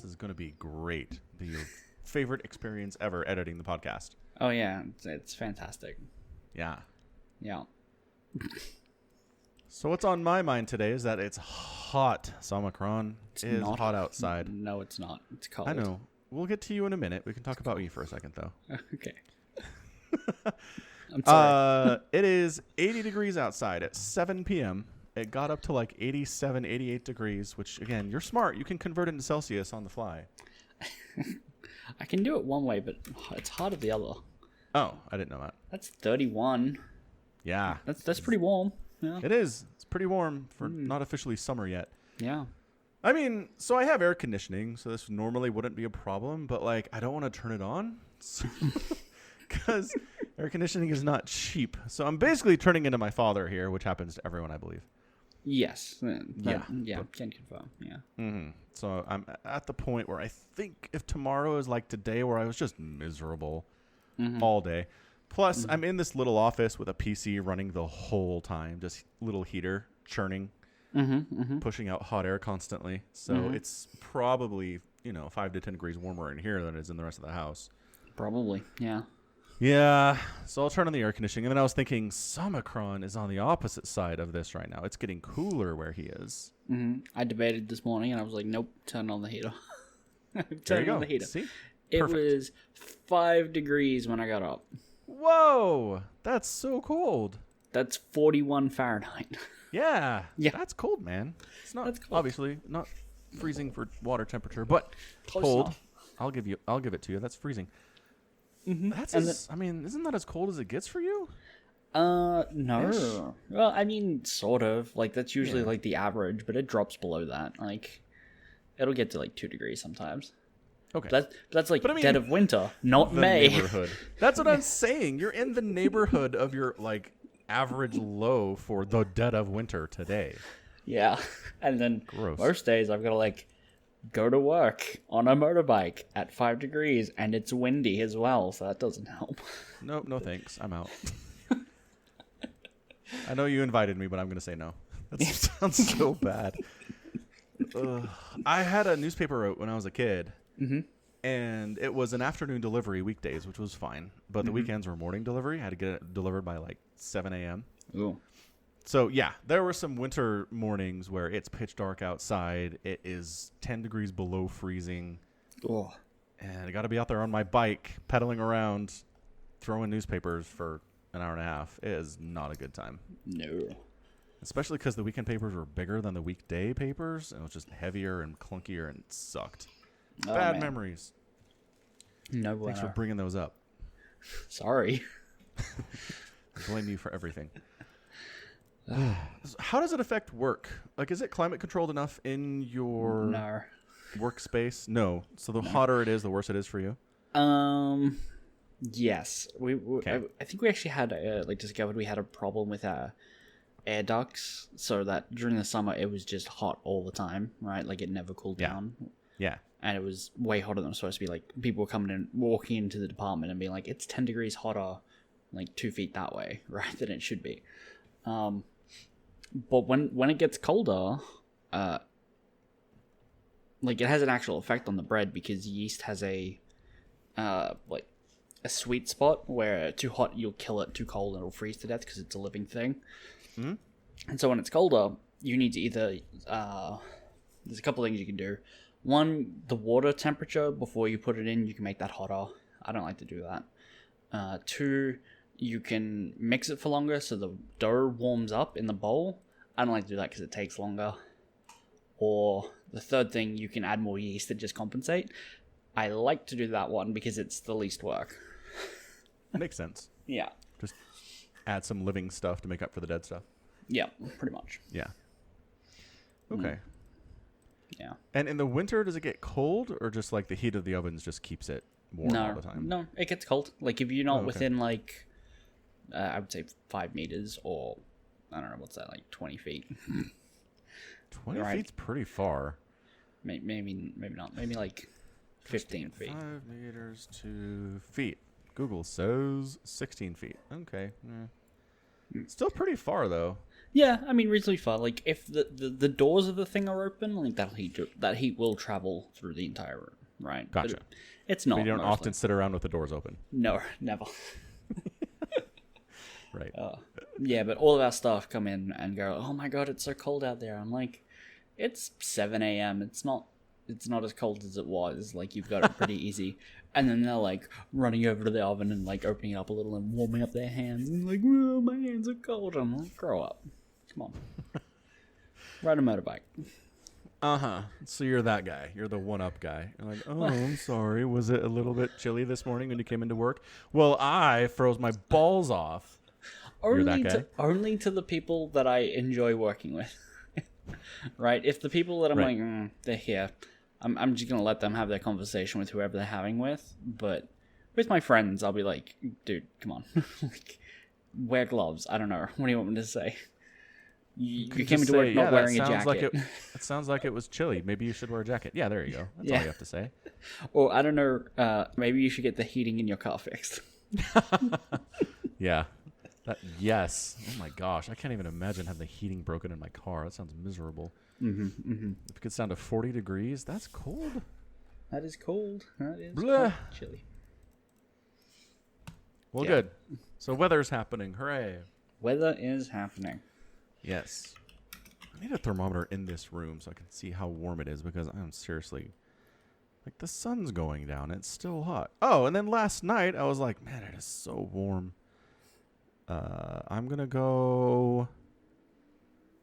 This is going to be great. Your favorite experience ever editing the podcast. Oh, yeah. It's fantastic. Yeah. Yeah. So what's on my mind today is that it's hot. Omicron is not hot outside. No, it's not. It's cold. I know. We'll get to you in a minute. We can talk about you for a second, though. Okay. I'm sorry. It is 80 degrees outside at 7 p.m. It got up to like 87, 88 degrees, which, again, you're smart. You can convert it into Celsius on the fly. I can do it one way, but it's harder the other. Oh, I didn't know that. That's 31. Yeah. That's pretty warm. Yeah. It is. It's pretty warm for not officially summer yet. Yeah. I mean, so I have air conditioning, so this normally wouldn't be a problem, but, like, I don't want to turn it on because air conditioning is not cheap. So I'm basically turning into my father here, which happens to everyone, I believe. Yes. Yeah. Can confirm. Yeah. Mm-hmm. So I'm at the point where I think if tomorrow is like today, where I was just miserable all day. Plus, I'm in this little office with a PC running the whole time, just little heater churning, pushing out hot air constantly. So it's probably 5 to 10 degrees warmer in here than it is in the rest of the house. Probably. Yeah. Yeah, so I'll turn on the air conditioning. And then I was thinking, Omicron is on the opposite side of this right now. It's getting cooler where he is. I debated this morning, and I was like, nope, turn on the heater. Turn on the heater. See? It Perfect. was 5 degrees when I got up. Whoa, that's so cold. That's 41 Fahrenheit. Yeah, Yeah. that's cold, man. It's not That's cold. obviously not freezing for water temperature, but Close cold. enough. I'll give it to you. That's freezing. That's And I mean, isn't that as cold as it gets for you? No. Well, I mean, sort of. Like, that's usually, like, the average, but it drops below that. Like, it'll get to, like, 2 degrees sometimes. Okay. That's like I mean, dead of winter, not the May. neighborhood. That's what I'm saying. You're in the neighborhood of your, like, average low for the dead of winter today. Yeah. And then Gross. most days I've got to, like, go to work on a motorbike at 5 degrees, and it's windy as well, so that doesn't help. No thanks. I'm out. I know you invited me, but I'm going to say no. That sounds so bad. I had a newspaper route when I was a kid, and it was an afternoon delivery weekdays, which was fine. But the weekends were morning delivery. I had to get it delivered by like 7 a.m. Ooh. So, yeah, there were some winter mornings where it's pitch dark outside. It is 10 degrees below freezing. Oh. And I got to be out there on my bike, pedaling around, throwing newspapers for an hour and a half. It is not a good time. No. Especially because the weekend papers were bigger than the weekday papers. And it was just heavier and clunkier and it sucked. Oh, Bad man. memories. No Thanks for bueno. bringing those up. Sorry. I blame you for everything. How does it affect work? Like, is it climate controlled enough in your No. workspace? No. So the hotter it is, the worse it is for you? Yes. I think we actually had, discovered we had a problem with our air ducts, so that during the summer it was just hot all the time, right? Like, it never cooled down. Yeah. And it was way hotter than it was supposed to be. Like, people were coming in, walking into the department and being like, it's 10 degrees hotter, like, 2 feet that way, right, than it should be. But when it gets colder, like, it has an actual effect on the bread because yeast has a sweet spot where too hot you'll kill it, too cold it'll freeze to death because it's a living thing. Mm-hmm. And so when it's colder, you need to either there's a couple things you can do. One, the water temperature before you put it in, you can make that hotter. I don't like to do that. Two, you can mix it for longer so the dough warms up in the bowl. I don't like to do that because it takes longer. Or the third thing, you can add more yeast to just compensate. I like to do that one because it's the least work. Makes sense. Yeah. Just add some living stuff to make up for the dead stuff. Yeah, pretty much. Yeah. Okay. Yeah. And in the winter, does it get cold, or just like the heat of the ovens just keeps it warm all the time? No, it gets cold. Like, if you're not okay. within, like, I would say 5 meters or, I don't know, what's that, like 20 feet? 20 Right. feet's pretty far. Maybe not. Maybe like 15 feet. 5 meters to feet. Google says 16 feet. Okay. Still pretty far, though. Yeah, I mean, reasonably far. Like, if the doors of the thing are open, like, that heat will travel through the entire room, right? Gotcha. But it's not. But you don't mostly. often sit around with the doors open. No, never. Right. Yeah, but all of our staff come in and go, "Oh my god, it's so cold out there." I'm like, "It's 7 a.m. It's not as cold as it was. Like, you've got it pretty easy." And then they're like running over to the oven and like opening it up a little and warming up their hands and like, "Whoa, my hands are cold." I'm like, "Grow up, come on, ride a motorbike." So you're that guy. You're the one-up guy. You're like, oh, I'm sorry. Was it a little bit chilly this morning when you came into work? Well, I froze my balls off. You're that guy? Only to the people that I enjoy working with. Right? If the people that I'm Right. like, they're here, I'm just gonna let them have their conversation with whoever they're having with. But with my friends, I'll be like, dude, come on, like, wear gloves. I don't know. What do you want me to say? You came into work not wearing a jacket. It sounds like it was chilly. Maybe you should wear a jacket. Yeah, there you go. That's all you have to say. Or I don't know. Maybe you should get the heating in your car fixed. Yeah. Yes. Oh my gosh. I can't even imagine having the heating broken in my car. That sounds miserable. If it gets down to 40 degrees, that's cold. That is cold. That is Blah. chilly. Well, Yeah. good. So weather's happening. Hooray. Weather is happening. Yes. I need a thermometer in this room so I can see how warm it is because I'm seriously... Like, the sun's going down. It's still hot. Oh, and then last night, I was like, man, it is so warm. I'm going to go...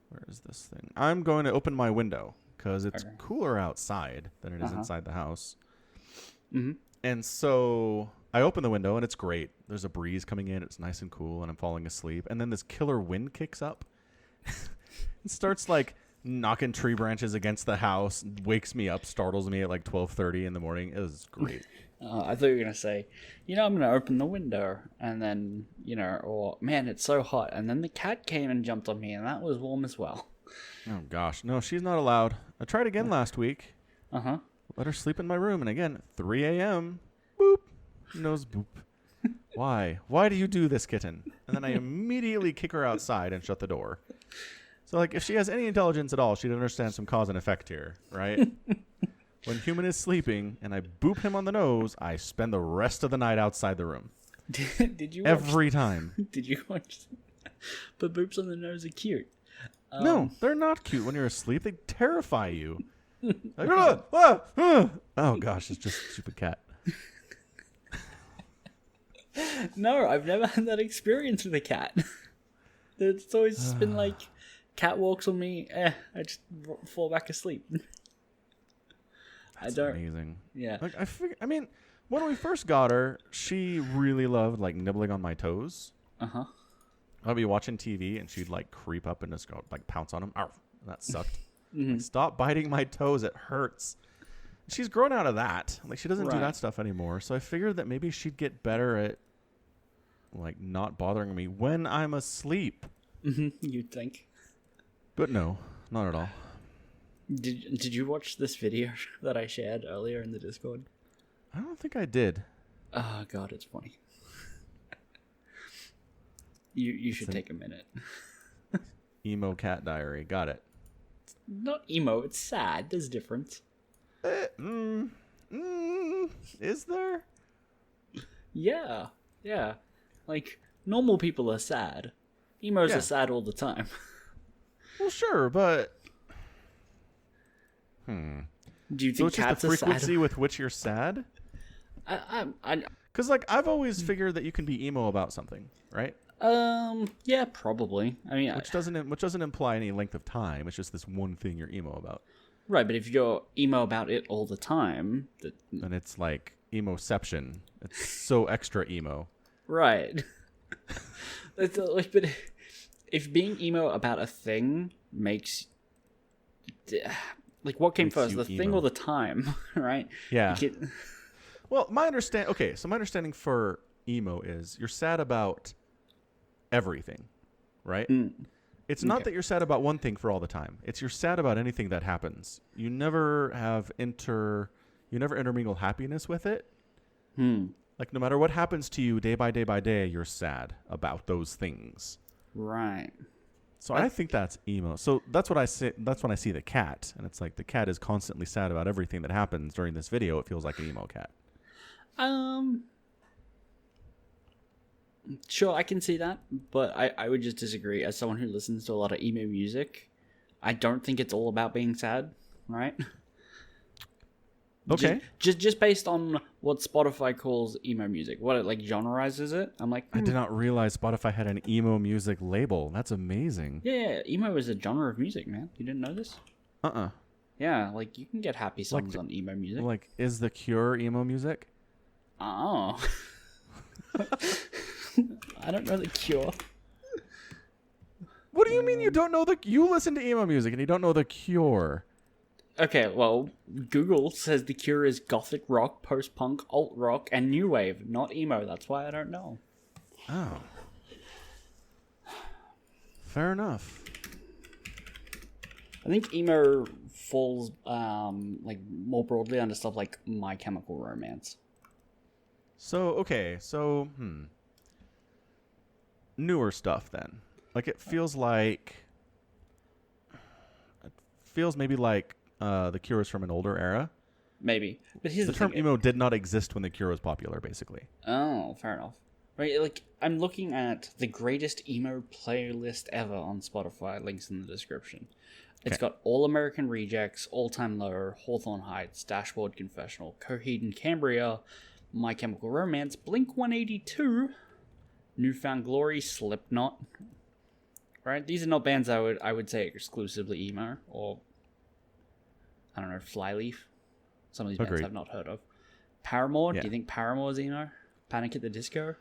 Where is this thing? I'm going to open my window because it's cooler outside than it is inside the house. And so I open the window, and it's great. There's a breeze coming in. It's nice and cool, and I'm falling asleep. And then this killer wind kicks up. It starts, like, knocking tree branches against the house, wakes me up, startles me at, like, 12:30 in the morning. It was great. I thought you were going to say, I'm going to open the window, and then, or, man, it's so hot. And then the cat came and jumped on me, and that was warm as well. Oh, gosh. No, she's not allowed. I tried again last week. Uh-huh. Let her sleep in my room, and again, 3 a.m., boop, nose boop. Why? Why do you do this, kitten? And then I immediately kick her outside and shut the door. So, like, if she has any intelligence at all, she'd understand some cause and effect here, right? When human is sleeping and I boop him on the nose, I spend the rest of the night outside the room. Did you Every time. Did you watch? But boops on the nose are cute. No, they're not cute when you're asleep. They terrify you. Like, oh, gosh, it's just a stupid cat. No, I've never had that experience with a cat. It's always just been like, cat walks on me, I just fall back asleep. That's amazing. Yeah. Like, I mean, when we first got her, she really loved, like, nibbling on my toes. Uh-huh. I'd be watching TV, and she'd, like, creep up and just go, like, pounce on him. Arf, that sucked. Like, stop biting my toes. It hurts. She's grown out of that. Like, she doesn't do that stuff anymore. So I figured that maybe she'd get better at, like, not bothering me when I'm asleep. You'd think. But no, not at all. Did you watch this video that I shared earlier in the Discord? I don't think I did. Oh god, it's funny. You should take a minute. Emo cat diary. Got it. Not emo, it's sad. There's a difference. Is there? Yeah. Like, normal people are sad. Emos are sad all the time. Well, sure, but... Do you So think it's just cats the are frequency sad? with which you're sad? I Because, like, I've always figured that you can be emo about something, right? yeah, probably. I mean, Which doesn't imply any length of time. It's just this one thing you're emo about. right, but if you're emo about it all the time, And it's like emoception. It's so extra emo. right. It's like, but if being emo about a thing makes, like, what came Makes first, you the thing emo. or the time, right? Yeah. You get- Well, my understanding for emo is you're sad about everything, right? It's not that you're sad about one thing for all the time. It's you're sad about anything that happens. You never intermingle happiness with it. Like, no matter what happens to you day by day by day, you're sad about those things. Right. So I think that's emo. So that's what I say. That's when I see the cat, and it's like the cat is constantly sad about everything that happens during this video. It feels like an emo cat. Sure, I can see that, but I would just disagree. As someone who listens to a lot of emo music, I don't think it's all about being sad, right? Okay. Just based on what Spotify calls emo music, what it like genreizes it. I'm like, I did not realize Spotify had an emo music label. That's amazing. Yeah, emo is a genre of music, man. You didn't know this? Yeah, like you can get happy songs on emo music. Like, is The Cure emo music? Oh. I don't know The Cure. What do you mean you don't know you listen to emo music and you don't know The Cure? Okay, well, Google says The Cure is gothic rock, post-punk, alt-rock, and new wave, not emo. That's why I don't know. Oh. Fair enough. I think emo falls like more broadly under stuff like My Chemical Romance. So newer stuff then. Like it feels maybe like The Cure is from an older era. Maybe. But here's the term emo did not exist when The Cure was popular, basically. Oh, fair enough. Right, like I'm looking at the greatest emo playlist ever on Spotify, links in the description. It's got All American Rejects, All Time Low, Hawthorne Heights, Dashboard Confessional, Coheed and Cambria, My Chemical Romance, Blink 182, Newfound Glory, Slipknot. Right? These are not bands I would say exclusively emo, or I don't know, Flyleaf. Some of these bands I've not heard of. Paramore, do you think Paramore is emo? Panic at the Disco?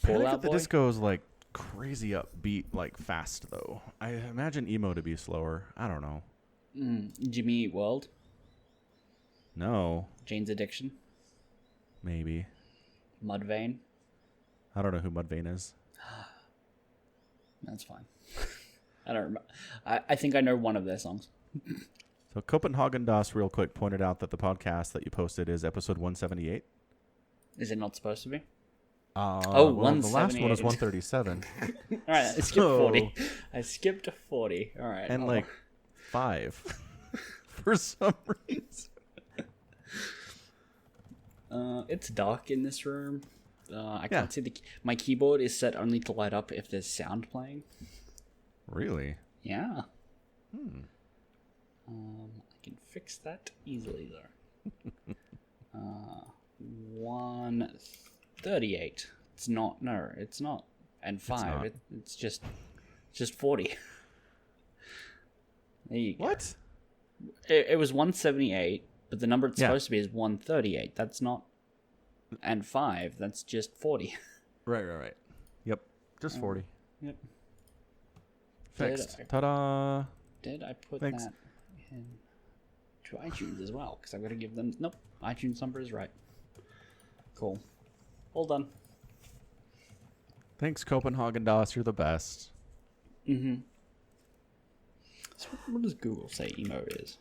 Panic at the Disco is like crazy upbeat, like fast though. I imagine emo to be slower. I don't know. Jimmy Eat World? No. Jane's Addiction? Maybe. Mudvayne? I don't know who Mudvayne is. That's fine. I don't remember. I think I know one of their songs. So Copenhagen Das real quick pointed out that the podcast that you posted is episode 178. Is it not supposed to be? Well, the last one was 137. All right, I skipped 40. I skipped 40. All right. And like 5 for some reason. It's dark in this room. I can't see my keyboard is set only to light up if there's sound playing. Really? Yeah. I can fix that easily though. 138. It's not. No, it's not. And 5. It's just 40. There you go. What? It was 178, but the number it's supposed to be is 138. That's not. And 5. That's just 40. Right. Yep. Just 40. Yep. Fixed. Ta-da! Did I put that in to iTunes as well? Because I've got to give them... Nope. iTunes number is right. Cool. All done. Thanks, Copenhagen Das. You're the best. Mm-hmm. So what does Google say emo is?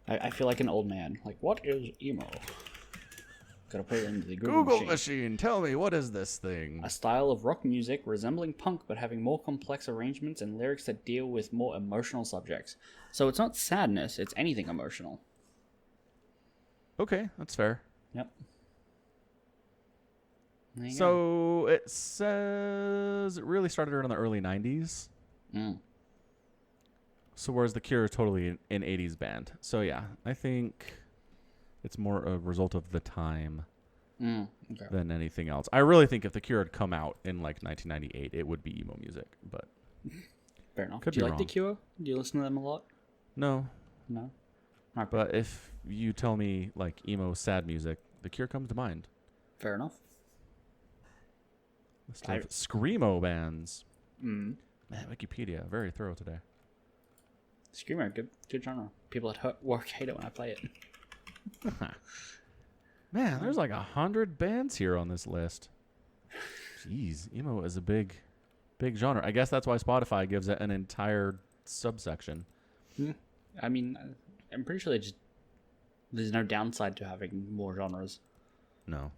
I feel like an old man. Like, what is emo? Gotta put it into the Google machine. Tell me, what is this thing? A style of rock music resembling punk, but having more complex arrangements and lyrics that deal with more emotional subjects. So it's not sadness, it's anything emotional. Okay, that's fair. Yep. So it says it really started around the early 90s. So whereas The Cure is totally an 80s band. So yeah, I think it's more a result of the time than anything else. I really think if The Cure had come out in like 1998, it would be emo music. But fair enough. Do you like The Cure? Do you listen to them a lot? No. No? Okay. But if you tell me like emo sad music, The Cure comes to mind. Fair enough. List of screamo bands. Man, Wikipedia, very thorough today. Screamo, good genre. People at work hate it when I play it. Man, there's like 100 bands here on this list. Jeez, emo is a big genre. I guess that's why Spotify gives it an entire subsection. I mean, I'm pretty sure there's no downside to having more genres. No.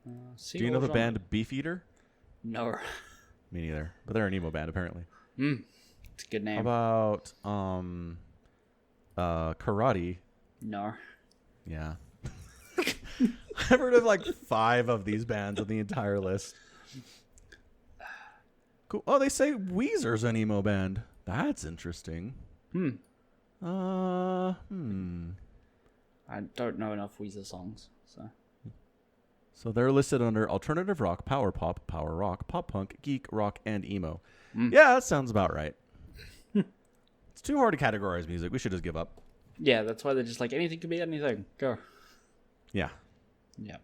Do you know the band Beefeater? No. Me neither. But they're an emo band apparently. It's a good name. How about Karate? No. Yeah. I've heard of like 5 of these bands on the entire list. Cool. Oh, they say Weezer's an emo band. That's interesting. I don't know enough Weezer songs, so. So they're listed under alternative rock, power pop, power rock, pop punk, geek rock, and emo. Yeah, that sounds about right. It's too hard to categorize music. We should just give up. Yeah, that's why they're just like, anything could be anything. Go. Yeah. Yeah.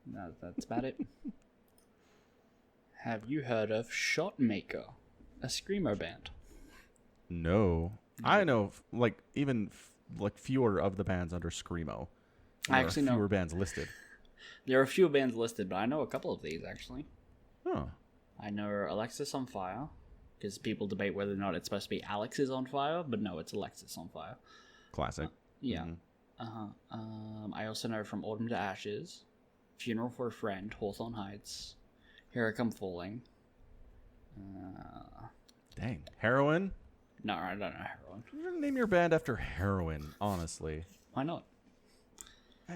No, that's about it. Have you heard of Shotmaker, a screamo band? No. I know, like, even fewer of the bands under screamo. I actually know fewer bands listed. There are a few bands listed, but I know a couple of these, actually. Oh. I know Alexis on Fire, because people debate whether or not it's supposed to be Alex is on fire, but no, it's Alexis on Fire. Classic. Yeah. I also know From Autumn to Ashes, Funeral for a Friend, Hawthorne Heights, Here I Come Falling. Dang. Heroin? No, I don't know Heroin. You're going to name your band after heroin, honestly. Why not? I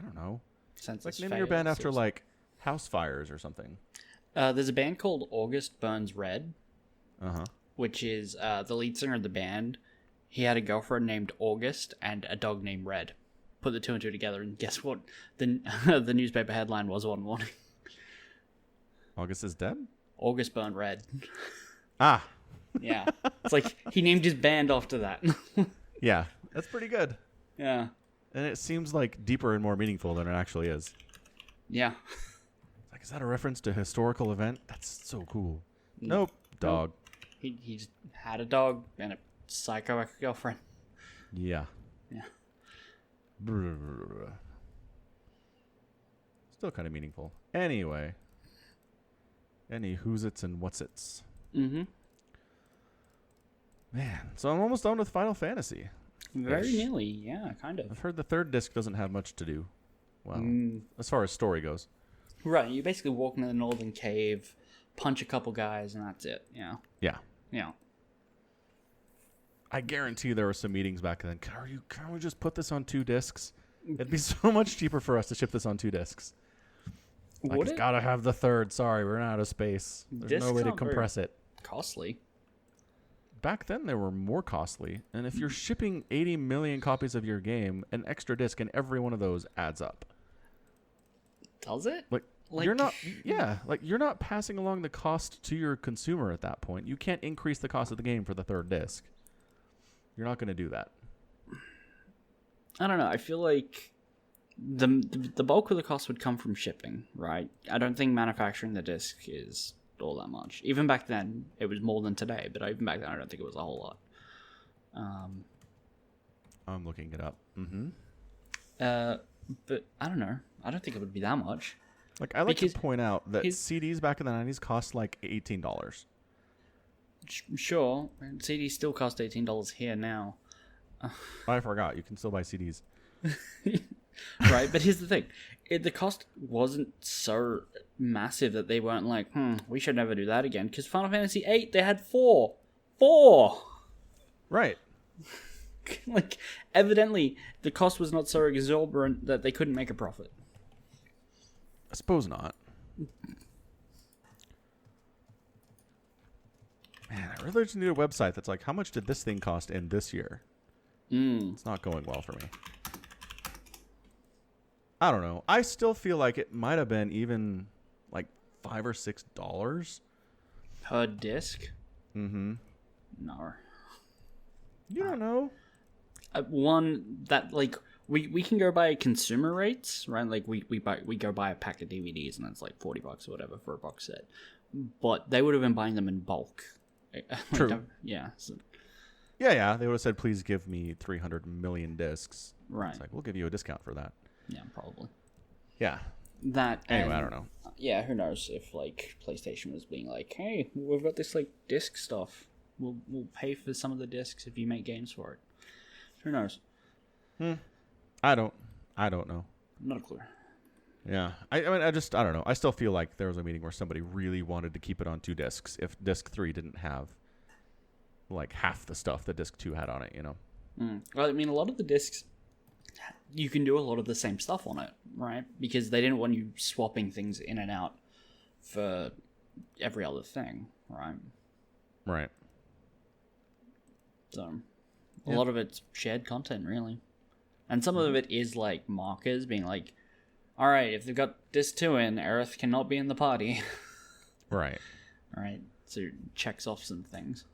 don't know. Since Like, name your band after, like, House Fires or something. There's a band called August Burns Red, Uh-huh. which is the lead singer of the band. He had a girlfriend named August and a dog named Red. Put the 2 and 2 together, and guess what? The newspaper headline was one morning. August is dead? August Burnt Red. Ah. Yeah. It's like he named his band after that. Yeah. That's pretty good. Yeah. And it seems like deeper and more meaningful than it actually is. Yeah. Like, is that a reference to a historical event? That's so cool. Nope. Dog. He just had a dog and a psycho ex-girlfriend. Yeah. Yeah. Still kind of meaningful. Anyway. Any who's its and what's its. Mm-hmm. Man, so I'm almost done with Final Fantasy. Very nearly, yeah, kind of. I've heard the 3rd disc doesn't have much to do. Well, as far as story goes. Right, you basically walk into the northern cave, punch a couple guys, and that's it. Yeah. Yeah. Yeah. I guarantee there were some meetings back then. Can we just put this on 2 discs? It'd be so much cheaper for us to ship this on 2 discs. Like, it's gotta have the 3rd. Sorry, we're not out of space. There's Discs no way to aren't very compress it. costly. Back then, they were more costly. And if you're shipping 80 million copies of your game, an extra disc in every one of those adds up. Does it? Like you're not, like you're not passing along the cost to your consumer at that point. You can't increase the cost of the game for the 3rd disc. You're not going to do that. I don't know. I feel like the bulk of the cost would come from shipping, right? I don't think manufacturing the disc is all that much. Even back then, it was more than today, but even back then, I don't think it was a whole lot. I'm looking it up. Mm-hmm. But I don't know. I don't think it would be that much. Like, I like to point out that CDs back in the 90s cost like $18. Sure. CDs still cost $18 here now. I forgot. You can still buy CDs. Right, but here's the thing. The cost wasn't so massive that they weren't like, we should never do that again. Because Final Fantasy VIII, they had 4. 4! Right. Like, evidently, the cost was not so exorbitant that they couldn't make a profit. I suppose not. Man, I really just need a website that's like, how much did this thing cost in this year? It's not going well for me. I don't know. I still feel like it might have been even like $5 or $6 per disc. Mm-hmm. No. You don't know. One that like we can go by consumer rates, right? Like we go buy a pack of DVDs and it's like $40 or whatever for a box set. But they would have been buying them in bulk. True. Yeah. So. Yeah. They would have said, please give me 300 million discs. Right. It's like, we'll give you a discount for that. Yeah, probably. Yeah. That. Anyway, I don't know. Yeah, who knows if like PlayStation was being like, hey, we've got this like disc stuff. We'll pay for some of the discs if you make games for it. Who knows? I don't know. Not a clue. Yeah. I mean, I don't know. I still feel like there was a meeting where somebody really wanted to keep it on 2 discs if disc 3 didn't have like half the stuff that disc 2 had on it, you know? Well, I mean, a lot of the discs, you can do a lot of the same stuff on it, right? Because they didn't want you swapping things in and out for every other thing, right? Right. So, a lot of it's shared content, really. And some of it is like markers being like, all right, if they've got disc 2 in, Aerith cannot be in the party. Right. All right, so it checks off some things.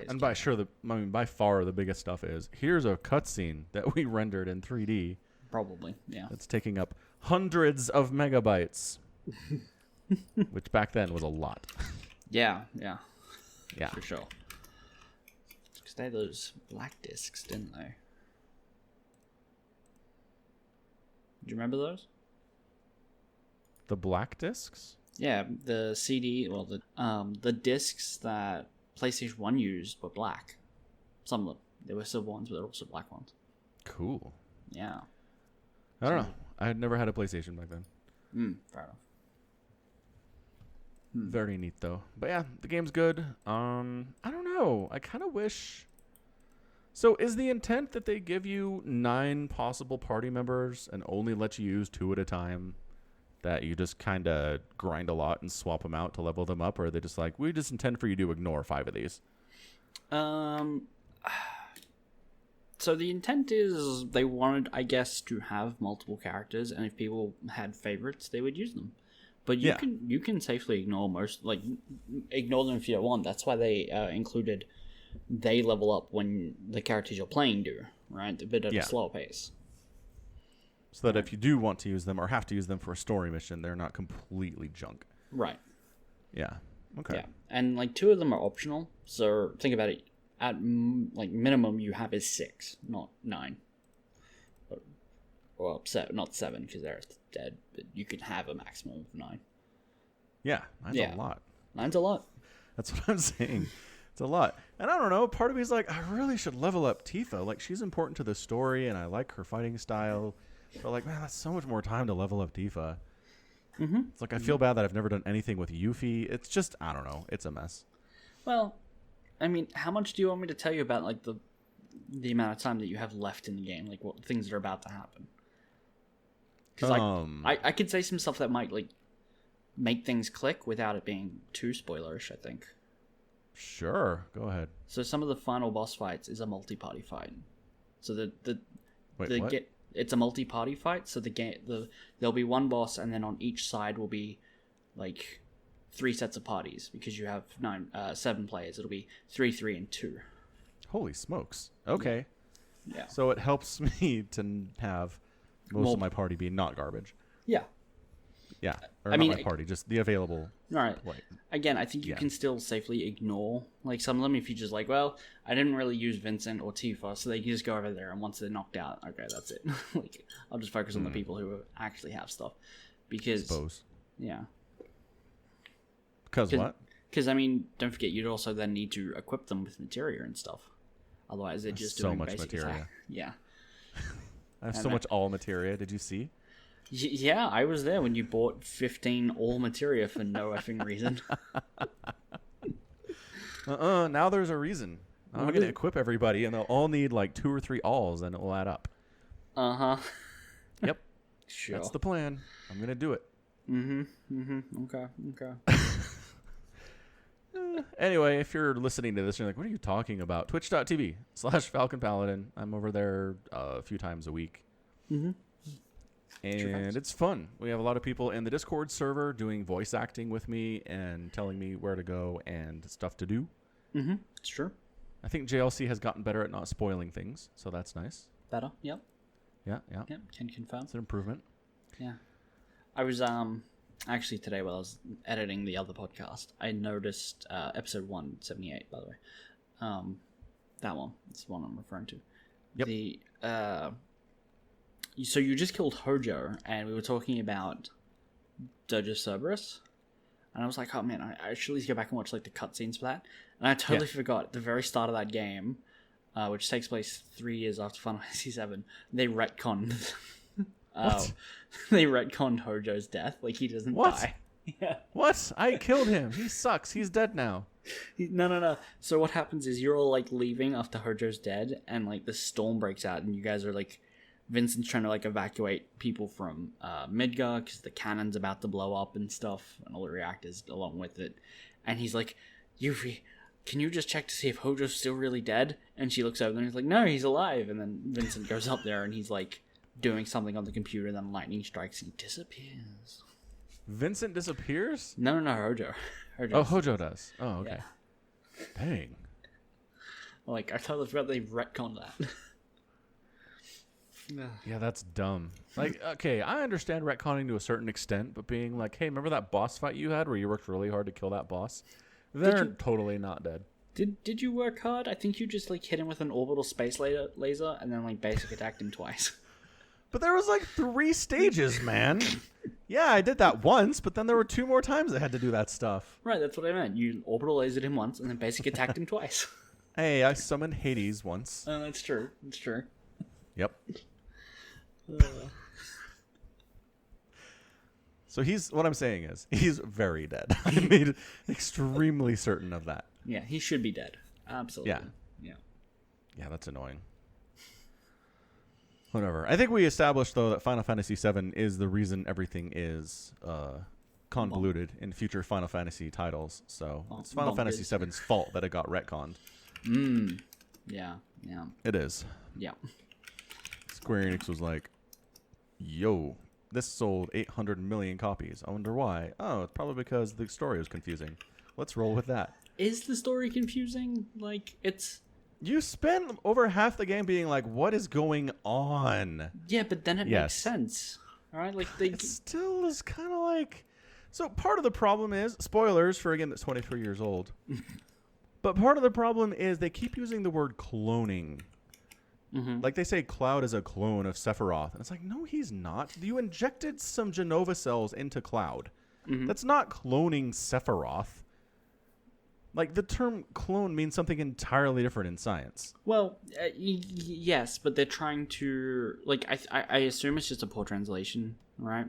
And by far the biggest stuff is here's a cutscene that we rendered in 3D. Probably, yeah. It's taking up hundreds of megabytes, which back then was a lot. Yeah, Yeah, for sure. Because they had those black discs, didn't they? Do you remember those? The black discs? Yeah, the CD, well, the discs that PlayStation 1 used were black. Some of them. There were silver ones, but there were also black ones. Cool. Yeah. I don't know. I had never had a PlayStation back then. Fair enough. Very neat, though. But yeah, the game's good. I don't know. I kind of wish... So is the intent that they give you 9 possible party members and only let you use 2 at a time? That you just kind of grind a lot and swap them out to level them up? Or are they just like, we just intend for you to ignore 5 of these? So the intent is they wanted, I guess, to have multiple characters, and if people had favorites, they would use them. But you can safely ignore ignore them if you don't want. That's why they included they level up when the characters you're playing do, right? A bit at a slower pace. So that if you do want to use them or have to use them for a story mission, they're not completely junk. Right. Yeah. Okay. Yeah. And 2 of them are optional. So think about it. At minimum, you have is 6, not 9. Well, not 7 because they're dead. But you can have a maximum of 9. Yeah. That's a lot. 9's a lot. That's what I'm saying. It's a lot. And I don't know. Part of me is like, I really should level up Tifa. Like, she's important to the story, and I like her fighting style. But like, man, that's so much more time to level up Tifa. It's like I feel bad that I've never done anything with Yuffie. It's just, I don't know. It's a mess. Well, I mean, how much do you want me to tell you about the amount of time that you have left in the game? Like, what things are about to happen? Because I could say some stuff that might make things click without it being too spoilerish, I think. Sure, go ahead. So some of the final boss fights is a multi-party fight. So What? It's a multi-party fight. So there'll be one boss, and then on each side will be 3 sets of parties because you have 7 players. It'll be 3, 3, and 2. Holy smokes! Okay. Yeah. So it helps me to have most of my party be not garbage. Yeah. Yeah. Or not my party, just the available. All right. Again, I think you can still safely ignore some of them if you just well, I didn't really use Vincent or Tifa, so they can just go over there, and once they're knocked out, okay, that's it. I'll just focus on the people who actually have stuff. Because yeah. Because what? Because I mean, don't forget, you'd also then need to equip them with materia and stuff. Otherwise, they're just doing much basic materia. attack. Yeah. I have so much all materia. Did you see? Yeah, I was there when you bought 15 all materia for no effing reason. Now there's a reason. I'm going to equip everybody, and they'll all need 2 or 3 alls, and it will add up. Yep. Sure. That's the plan. I'm going to do it. Okay. Anyway, if you're listening to this, you're like, what are you talking about? Twitch.tv/Falcon Paladin. I'm over there a few times a week. And it's fun. We have a lot of people in the Discord server doing voice acting with me and telling me where to go and stuff to do. It's true. I think JLC has gotten better at not spoiling things, so that's nice. Better, yep. Yeah. Yep, can confirm. It's an improvement. Yeah. I was actually today while I was editing the other podcast, I noticed episode 178, by the way. That one. That's the one I'm referring to. Yep. So you just killed Hojo, and we were talking about Dojo Cerberus, and I was like, oh man, I should at least go back and watch the cutscenes for that. And I totally forgot at the very start of that game, which takes place 3 years after Final Fantasy VII, they retconned What? They retconned Hojo's death. Like, he doesn't What? die. Yeah. What? I killed him. He sucks. He's dead now. No. So what happens is you're all, like, leaving after Hojo's dead, and, like, the storm breaks out, and you guys are, like... Vincent's trying to, like, evacuate people from Midgar, because the cannon's about to blow up and stuff, and all the reactors along with it. And he's like, Yuffie, can you just check to see if Hojo's still really dead? And she looks over and he's like, no, he's alive. And then Vincent goes up there and he's like doing something on the computer, and then lightning strikes and he disappears. Vincent disappears? No, Hojo. Hojo does. Oh, okay. Yeah. Dang. Like, I totally forgot they retconned that. Yeah, that's dumb. Like, okay, I understand retconning to a certain extent, but being like, hey, remember that boss fight you had where you worked really hard to kill that boss? They're totally not dead. Did you work hard? I think you just, like, hit him with an orbital space laser and then, like, basic attacked him twice. But there was, like, 3 stages, man. Yeah, I did that once, but then there were 2 more times I had to do that stuff. Right, that's what I meant. You orbital lasered him once and then basic attacked him twice. Hey, I summoned Hades once. Oh, that's true. That's true. Yep. So what I'm saying is, he's very dead. I made extremely certain of that. Yeah, he should be dead. Absolutely. Yeah, that's annoying. Whatever. I think we established, though, that Final Fantasy VII is the reason everything is convoluted in future Final Fantasy titles. So it's Final Fantasy VII's fault that it got retconned. Yeah. It is. Yeah. Square Enix was like, yo, this sold 800 million copies. I wonder why. Oh, it's probably because the story was confusing. Let's roll with that. Is the story confusing? Like, it's... You spend over half the game being like, what is going on? Yeah, but then it makes sense. All right? Like, it still is kind of like... So part of the problem is, spoilers for a game that's 23 years old, but part of the problem is they keep using the word cloning. Mm-hmm. Like, they say Cloud is a clone of Sephiroth. And it's like, no, he's not. You injected some Genova cells into Cloud. Mm-hmm. That's not cloning Sephiroth. Like, the term clone means something entirely different in science. Well, yes, but they're trying to... Like, I assume it's just a poor translation, right?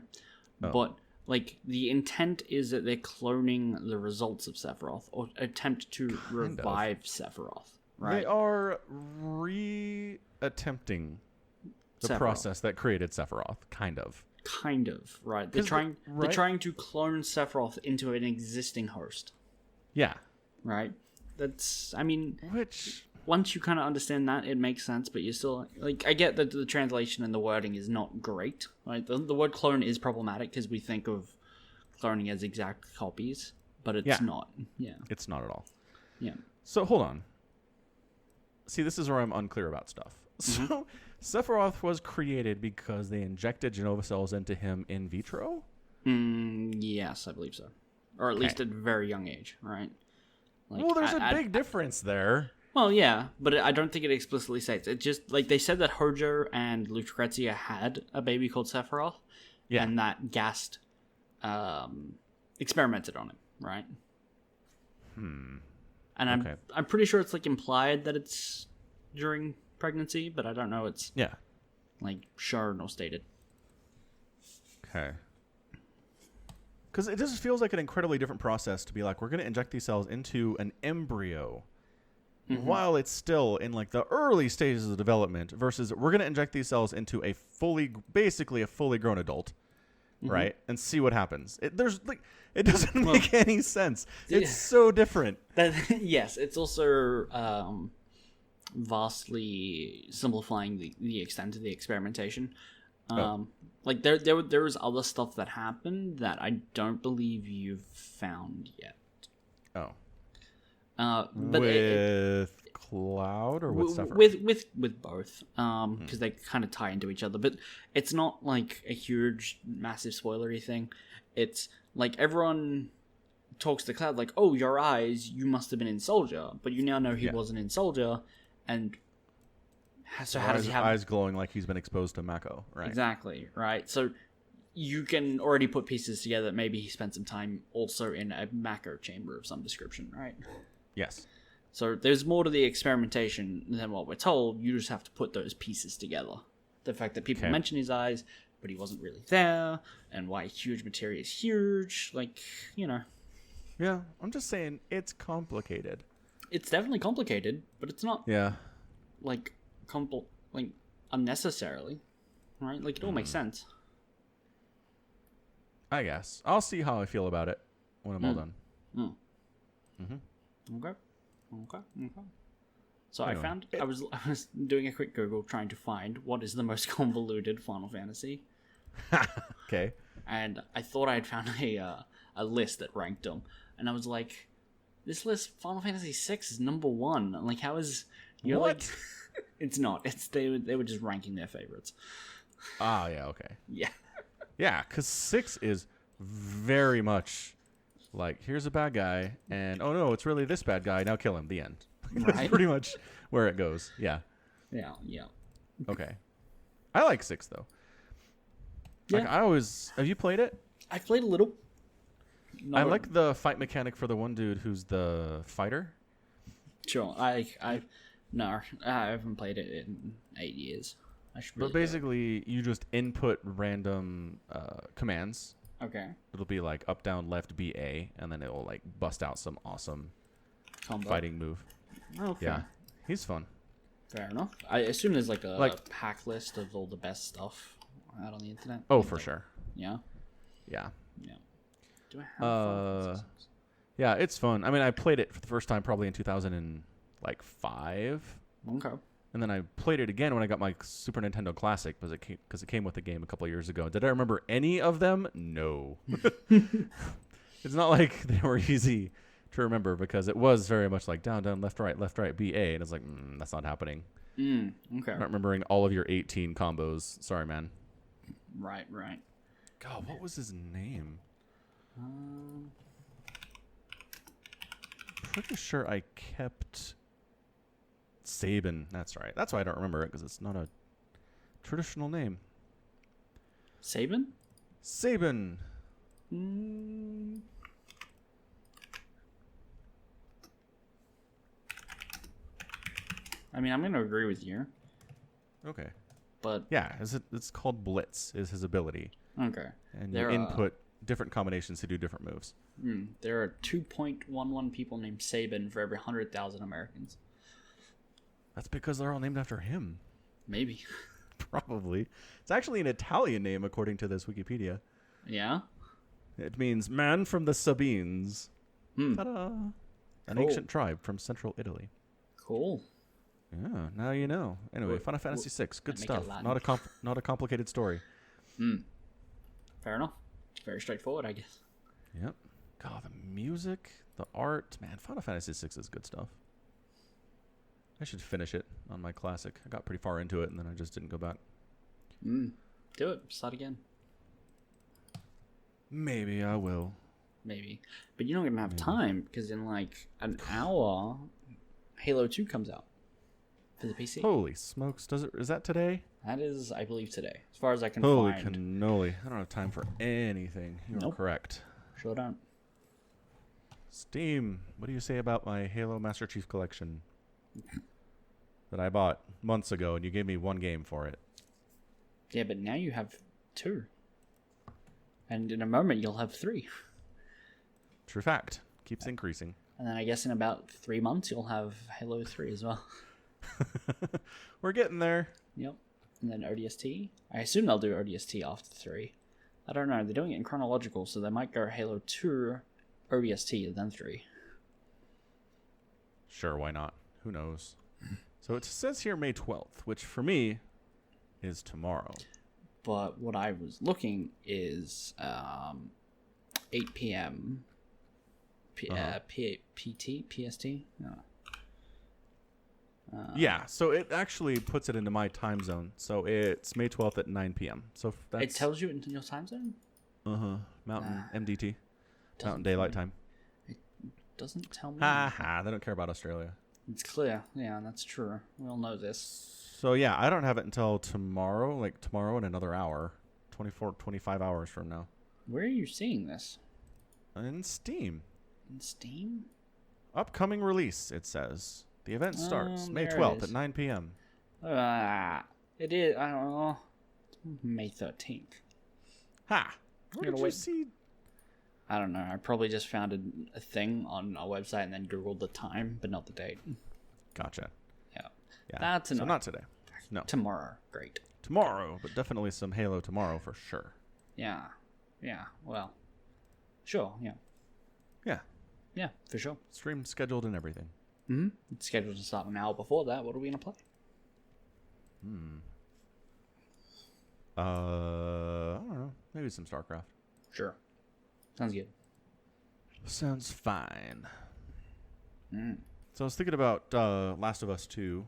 Oh. But, like, the intent is that they're cloning the results of Sephiroth, or attempt to revive Sephiroth. Right. They are attempting the process that created Sephiroth, kind of. Kind of, right. They're trying to clone Sephiroth into an existing host. Yeah. Right? That's, I mean... Which... Once you kind of understand that, it makes sense, but you still... Like, I get that the translation and the wording is not great, right? The word clone is problematic because we think of cloning as exact copies, but it's not. Yeah. It's not at all. Yeah. So, hold on. See, this is where I'm unclear about stuff. Mm-hmm. So, Sephiroth was created because they injected Genova cells into him in vitro? Yes, I believe so. Or at least at a very young age, right? Like, well, there's a big difference there. Well, yeah, but I don't think it explicitly states. It just, like, they said that Hojo and Lucrezia had a baby called Sephiroth, and that Gast experimented on him, right? And I'm pretty sure it's, like, implied that it's during pregnancy, but I don't know it's, like, shown or stated. Okay. Because it just feels like an incredibly different process to be like, we're going to inject these cells into an embryo while it's still in, like, the early stages of development versus we're going to inject these cells into basically a fully grown adult, right? And see what happens. It doesn't make any sense. It's so different. Yes, it's also vastly simplifying the extent of the experimentation. Like there was other stuff that happened that I don't believe you've found yet. Oh. But with Cloud or with Sephiroth? With both, because they kind of tie into each other. But it's not like a huge, massive spoilery thing. It's like everyone talks to Cloud like, "Oh, your eyes, you must have been in Soldier," but you now know he wasn't in Soldier, and so how does he have eyes glowing like he's been exposed to Mako? Right. Exactly. Right. So you can already put pieces together that maybe he spent some time also in a Mako chamber of some description, right? Yes. So there's more to the experimentation than what we're told. You just have to put those pieces together. The fact that people mention his eyes, but he wasn't really there, and why huge materia is huge. Like, you know. Yeah, I'm just saying it's complicated. It's definitely complicated, but it's not Yeah. like like unnecessarily, right? Like it all makes sense. I guess. I'll see how I feel about it when I'm all done. Okay. So Anyway. I was doing a quick Google trying to find what is the most convoluted Final Fantasy, Okay. and I thought I had found a list that ranked them, and I was like, this list, Final Fantasy VI is number 1. I'm like, how is you're What? like? It's not. It's they were just ranking their favorites. Ah, yeah, okay. Yeah. Yeah, because 6 is very much like, here's a bad guy, and oh no, it's really this bad guy, now kill him, the end. That's Right. pretty much where it goes. Yeah. Yeah. Okay. I like 6, though. Yeah. Like, have you played it? I played a little. I like the fight mechanic for the one dude who's the fighter. Sure. I haven't played it in 8 years. I should. But basically, you just input random commands. Okay. It'll be like up, down, left, B, A, and then it will like bust out some awesome Combo. fighting move. Okay. Yeah, he's fun. Fair enough. I assume there's like a pack list of all the best stuff out on the internet. Oh, for sure. Yeah. Yeah. Yeah. Do I have Final Fantasy VI? Yeah, it's fun. I mean, I played it for the first time probably in 2005. Okay. And then I played it again when I got my Super Nintendo Classic because it came with the game a couple of years ago. Did I remember any of them? No. It's not like they were easy to remember because it was very much like down, down, left, right, B, A. And it's like, that's not happening. Okay. I'm not remembering all of your 18 combos. Sorry, man. Right. God, what was his name? Pretty sure I kept Sabin. That's right. That's why I don't remember it because it's not a traditional name. Sabin? Sabin. I mean, I'm going to agree with you. Okay. But yeah, it's called Blitz is his ability. Okay. And you input different combinations to do different moves. There are 2.11 people named Sabin for every 100,000 Americans. That's because they're all named after him. Maybe. Probably. It's actually an Italian name according to this Wikipedia. Yeah? It means man from the Sabines. Ta-da! An ancient tribe from central Italy. Cool. Yeah, now you know. Anyway, Final Fantasy VI, good stuff. Not a complicated story. Fair enough. Very straightforward, I guess. Yep. God, the music, the art, man, Final Fantasy VI is good stuff. I should finish it on my classic. I got pretty far into it, and then I just didn't go back. Do it. Start again. Maybe I will. Maybe. But you're not going to have time, because in like an hour, Halo 2 comes out for the PC. Holy smokes. Is that today? That is, I believe, today. As far as I can Holy find. cannoli. I don't have time for anything. You're correct. Sure don't. Steam, what do you say about my Halo Master Chief Collection that I bought months ago, and you gave me one game for it? Yeah, but now you have 2. And in a moment, you'll have 3. True fact. Keeps increasing. And then I guess in about 3 months, you'll have Halo 3 as well. We're getting there. Yep. And then ODST. I assume they'll do ODST after 3. I don't know. They're doing it in chronological, so they might go Halo 2, ODST, then 3. Sure, why not? Who knows? So it says here May 12th, which for me is tomorrow. But what I was looking is 8 p.m. PST? No. Yeah, so it actually puts it into my time zone. So it's May 12th at 9 p.m. So that's... It tells you in your time zone? Mountain MDT. Mountain Daylight Time. It doesn't tell me. They don't care about Australia. It's clear. Yeah, that's true. We all know this. So yeah, I don't have it until tomorrow, in another hour. 25 hours from now. Where are you seeing this? In Steam. In Steam? Upcoming release, it says. The event starts May 12th at 9 p.m. It is. I don't know. May 13th. Ha! Where did you see? I don't know. I probably just found a thing on our website and then Googled the time, but not the date. Gotcha. Yeah. Yeah. That's enough. So not today. No. Tomorrow. Great. Tomorrow, but definitely some Halo tomorrow for sure. Yeah. Yeah. Well. Sure. Yeah. Yeah. Yeah, for sure. Stream scheduled and everything. Mm-hmm. It's scheduled to start an hour before that. What are we going to play? I don't know. Maybe some StarCraft. Sure. Sounds good. Sounds fine. Mm. So I was thinking about Last of Us 2.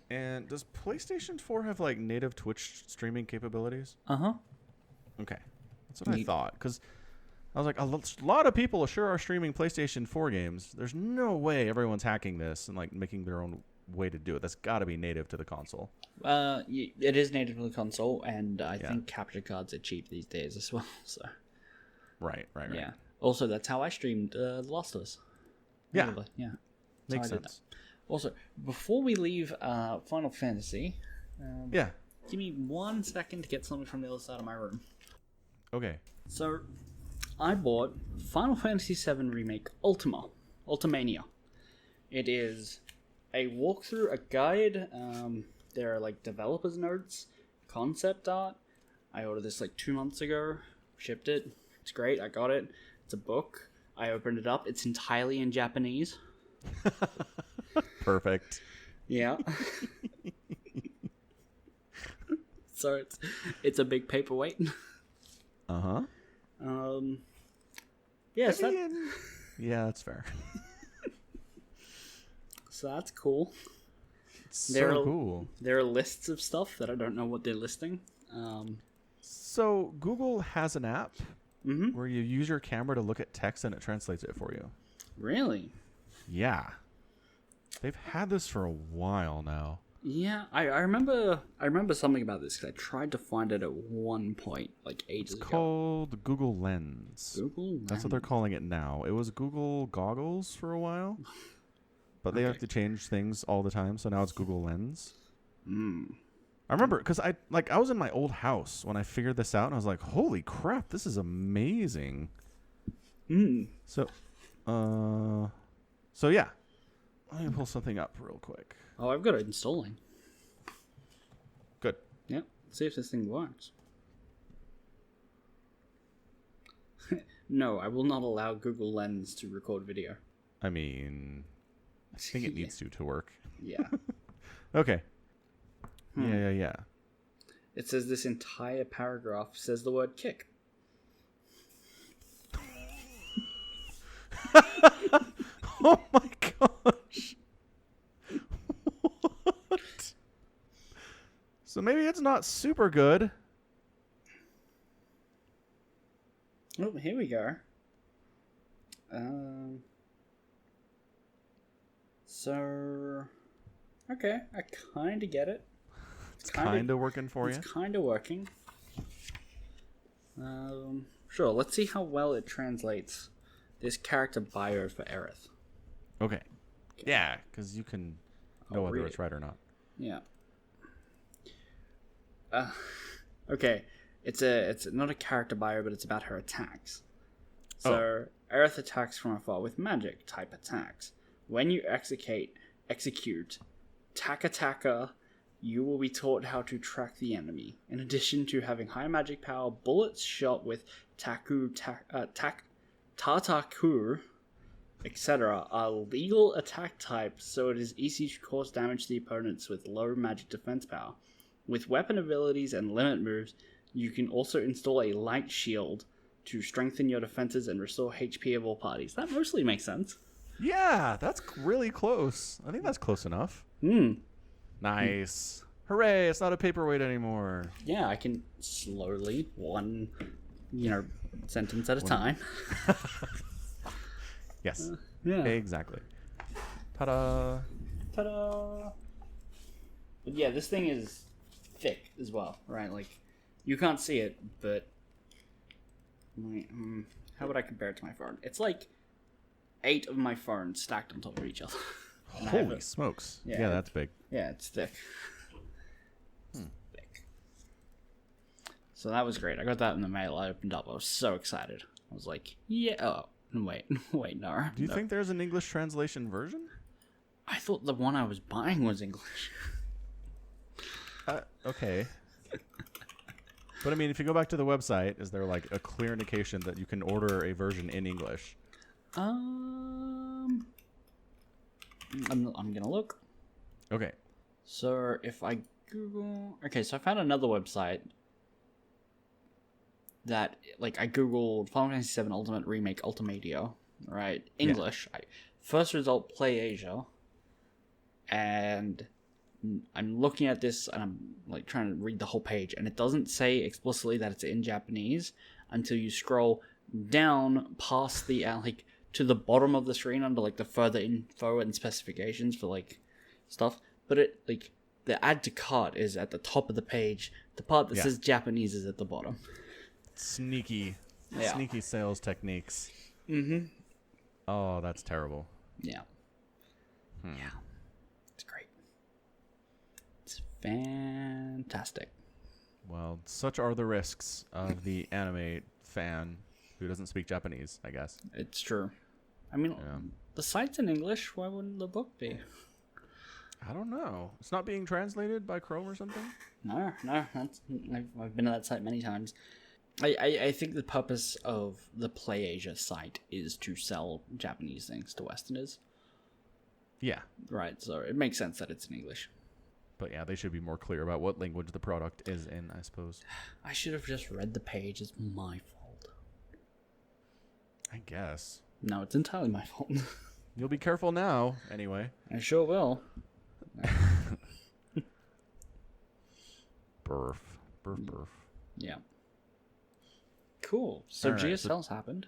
And does PlayStation 4 have like native Twitch streaming capabilities? Uh-huh. Okay. That's what I thought. Because I was like, a lot of people sure are streaming PlayStation 4 games. There's no way everyone's hacking this and like making their own way to do it. That's got to be native to the console. It is native to the console, and I think capture cards are cheap these days as well. So. Right. Yeah. Also, that's how I streamed The Last of Us. Yeah. Yeah. Makes sense. Also, before we leave Final Fantasy, give me 1 second to get something from the other side of my room. Okay. So, I bought Final Fantasy VII Remake Ultimania. It is a walkthrough, a guide. There are like developers notes, concept art. I ordered this like 2 months ago, shipped it. It's great. I got it. It's a book. I opened it up. It's entirely in Japanese. Perfect. Yeah. So it's a big paperweight. Uh-huh. Yes. Yeah, that's fair. So that's cool. It's so cool. There are lists of stuff that I don't know what they're listing. So Google has an app where you use your camera to look at text and it translates it for you. Really? Yeah. They've had this for a while now. Yeah, I remember something about this because I tried to find it at one point, like ages ago. It's called Google Lens. Google Lens. That's what they're calling it now. It was Google Goggles for a while, but they have to change things all the time, so now it's Google Lens. I remember because I was in my old house when I figured this out, and I was like, "Holy crap, this is amazing!" So yeah, let me pull something up real quick. Oh, I've got it installing. Good. Yep. Let's see if this thing works. No, I will not allow Google Lens to record video. I mean, I think it needs to work. Yeah. Okay. Yeah. It says this entire paragraph says the word kick. Oh my gosh. What? So maybe it's not super good. Oh, here we go. Okay, I kind of get it. It's kind of working for you. It's kind of working. Sure, let's see how well it translates this character bio for Aerith. Okay. Yeah, because you can know whether it's right or not. Yeah. Okay. It's not a character bio, but it's about her attacks. So Aerith attacks from afar with magic type attacks. When you execute Taka, you will be taught how to track the enemy. In addition to having high magic power, bullets shot with Tatakur, etc. are legal attack types, so it is easy to cause damage to the opponents with low magic defense power. With weapon abilities and limit moves, you can also install a light shield to strengthen your defenses and restore HP of all parties. That mostly makes sense. Yeah, that's really close. I think that's close enough. Nice. Hooray, it's not a paperweight anymore. Yeah, I can slowly, one, sentence at a time. Yes. Yeah. Exactly. Ta-da. Ta-da! But yeah, this thing is thick as well, right? Like, you can't see it, but how would I compare it to my phone? It's like 8 of my phones stacked on top of each other. Holy smokes. Yeah, that's big. Yeah, it's thick. Thick. So that was great. I got that in the mail. I opened up. I was so excited. I was like, yeah. Oh, wait, no. Do you think there's an English translation version? I thought the one I was buying was English. Okay. But I mean, if you go back to the website, is there like a clear indication that you can order a version in English? I'm gonna look. Okay. So if I Google, okay, so I found another website that, like, I googled Final Fantasy VII Ultimate Remake Ultimadia, right? English. Yeah. First result, Play Asia, and I'm looking at this and I'm like trying to read the whole page, and it doesn't say explicitly that it's in Japanese until you scroll down past the like to the bottom of the screen under like the further info and specifications for like stuff. But it like the add to cart is at the top of the page. The part that says Japanese is at the bottom. Sneaky sales techniques. Mm-hmm. Oh, that's terrible. Yeah. Yeah. It's great. It's fantastic. Well, such are the risks of the anime fan who doesn't speak Japanese, I guess. It's true. I mean, the site's in English. Why wouldn't the book be? I don't know. It's not being translated by Chrome or something? No. I've been to that site many times. I think the purpose of the Play Asia site is to sell Japanese things to Westerners. Yeah. Right, so it makes sense that it's in English. But yeah, they should be more clear about what language the product is in, I suppose. I should have just read the page. It's my fault. I guess. No, it's entirely my fault. You'll be careful now, anyway. I sure will. Burf. Yeah. Cool. So right, GSL's happened.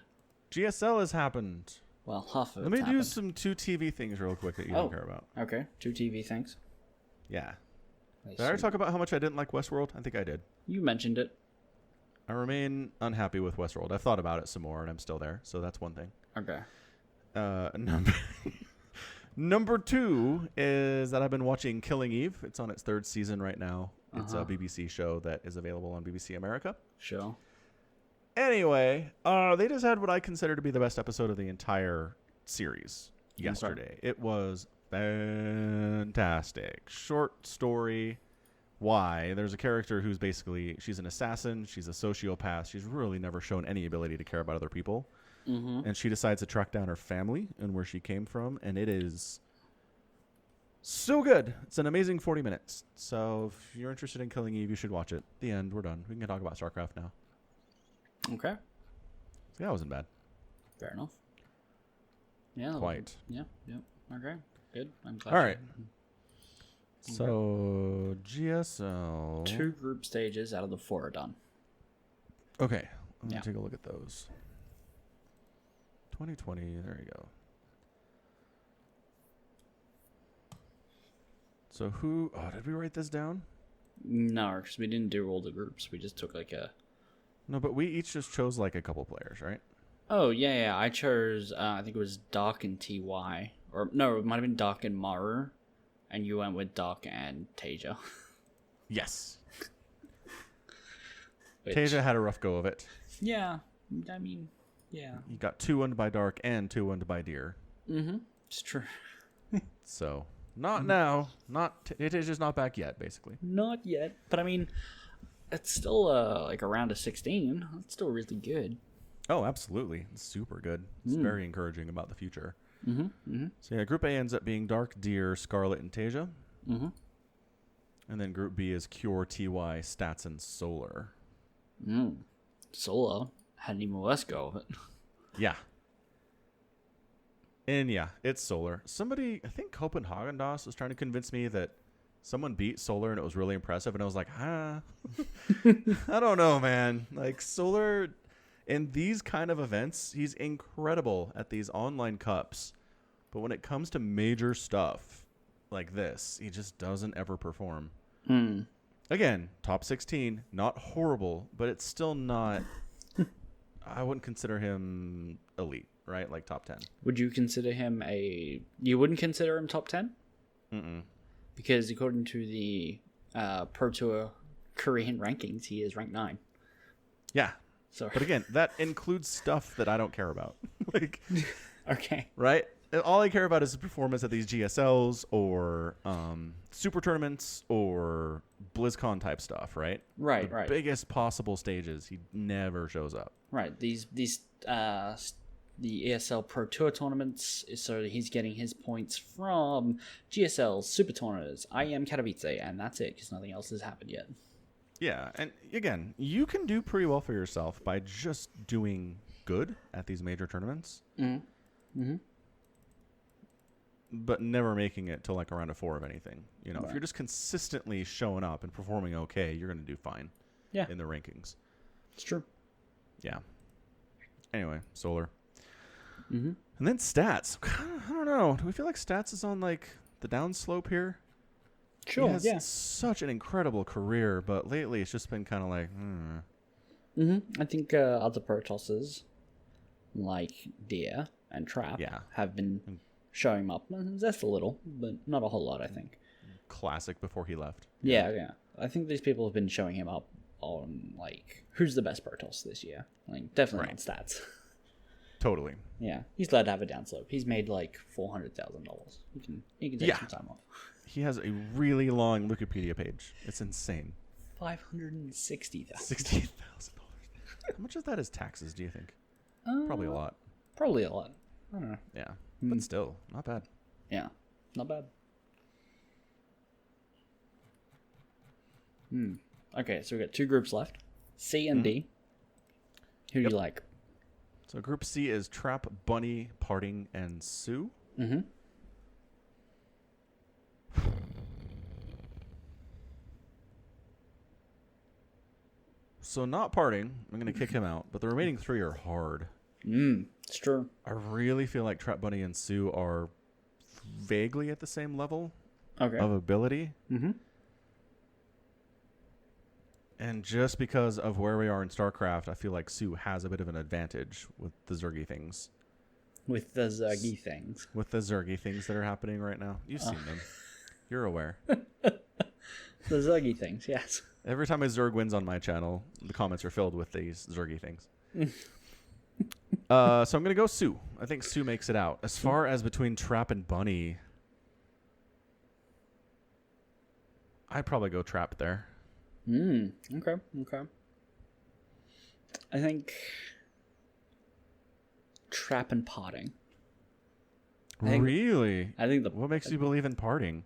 GSL has happened. Well, half of it. Let me do some 2 TV things real quick that you don't care about. Okay, 2 TV things. Yeah. Did I already talk about how much I didn't like Westworld? I think I did. You mentioned it. I remain unhappy with Westworld. I've thought about it some more, and I'm still there. So that's one thing. Okay. Number 2 is that I've been watching Killing Eve. It's on its 3rd season right now. It's a BBC show that is available on BBC America. Sure. Anyway, they just had what I consider to be the best episode of the entire series yesterday. Okay. It was fantastic. Short story. Why? There's a character who's basically, she's an assassin. She's a sociopath. She's really never shown any ability to care about other people. Mm-hmm. And she decides to track down her family and where she came from. And it is so good. It's an amazing 40 minutes. So if you're interested in Killing Eve, you should watch it. The end. We're done. We can talk about StarCraft now. Okay. So that wasn't bad. Fair enough. Yeah. Quite. Yeah. Okay. Good. I'm glad. All right. So GSL. 2 group stages out of the 4 are done. Okay. Let me take a look at those. 2020. There you go. So who? Oh, did we write this down? No, because we didn't do all the groups. We just took like a. No, but we each just chose like a couple players, right? Oh, yeah. I chose, I think it was Dark and TY. Or, no, it might have been Dark and Maru. And you went with Dark and Tasia. Yes. Tasia had a rough go of it. Yeah. I mean, yeah. You got 2-1'd by Dark and 2-1'd by Deer. Mm-hmm. It's true. So, not now. Tasia's not back yet, basically. Not yet. But, I mean, it's still like around a 16. That's still really good. Oh, absolutely. It's super good. It's very encouraging about the future. Mm-hmm. Mm-hmm. So, yeah, Group A ends up being Dark, Deer, Scarlet, and Tasia. Mm-hmm. And then Group B is Cure, TY, Stats, and Solar. Solar hadn't even less go of it. Yeah. And yeah, it's Solar. Somebody, I think Copenhagen DOS was trying to convince me that someone beat Solar and it was really impressive. And I was like, I don't know, man. Like, Solar, in these kind of events, he's incredible at these online cups. But when it comes to major stuff like this, he just doesn't ever perform. Again, top 16, not horrible, but it's still not... I wouldn't consider him elite, right? Like top 10. Would you consider him You wouldn't consider him top 10? Mm-mm. Because according to the Pro Tour Korean rankings, he is ranked 9. Yeah. So, But again, that includes stuff that I don't care about. Like, okay. right? All I care about is the performance at these GSLs or super tournaments or BlizzCon type stuff, right? Right, the right. biggest possible stages, he never shows up. Right. These the ESL Pro Tour tournaments, so he's getting his points from GSL Super Tournaments, IEM Katowice, and that's it, because nothing else has happened yet. Yeah, and again, you can do pretty well for yourself by just doing good at these major tournaments. Mm-hmm. But never making it to like a round of 4 of anything. You know, Right. if you're just consistently showing up and performing okay, you're going to do fine. Yeah. In the rankings. It's true. Yeah. Anyway, Solar. Mm-hmm. And then Stats. I don't know. Do we feel like Stats is on like the downslope here? Sure, He has yeah. such an incredible career, but lately it's just been kind of like, Mm-hmm. I think other Protosses, like Deer and Trap, Yeah. have been showing him up. Just a little, but not a whole lot, I think. classic before he left. Yeah. I think these people have been showing him up on, like, who's the best Protoss this year? Like, definitely Right. on Stats. Totally. Yeah, he's glad to have a downslope. He's made like $400,000. He can take some time off. He has a really long Wikipedia page. It's insane. $560,000. $68,000. How much of that is taxes, do you think? Probably a lot. Probably a lot. I don't know. Yeah. But still, not bad. Yeah, not bad. Okay, so we got 2 groups left. C and D. Who do you like? So Group C is Trap, Bunny, Parting, and Sue. Mm-hmm. So not Parting. I'm going to kick him out. But the remaining 3 are hard. It's true. I really feel like Trap, Bunny, and Sue are vaguely at the same level Okay. of ability. Mm-hmm. And just because of where we are in StarCraft, I feel like Sue has a bit of an advantage with the Zergy things. With the Zergy things. With the Zergy things that are happening right now. You've seen them. You're aware. The Zergy things, yes. Every time a Zerg wins on my channel, the comments are filled with these Zergy things. So I'm going to go Sue. I think Sue makes it out. As far as between Trap and Bunny, I'd probably go Trap there. Okay. I think Trap and Potting. Really? I think What makes you believe in Parting?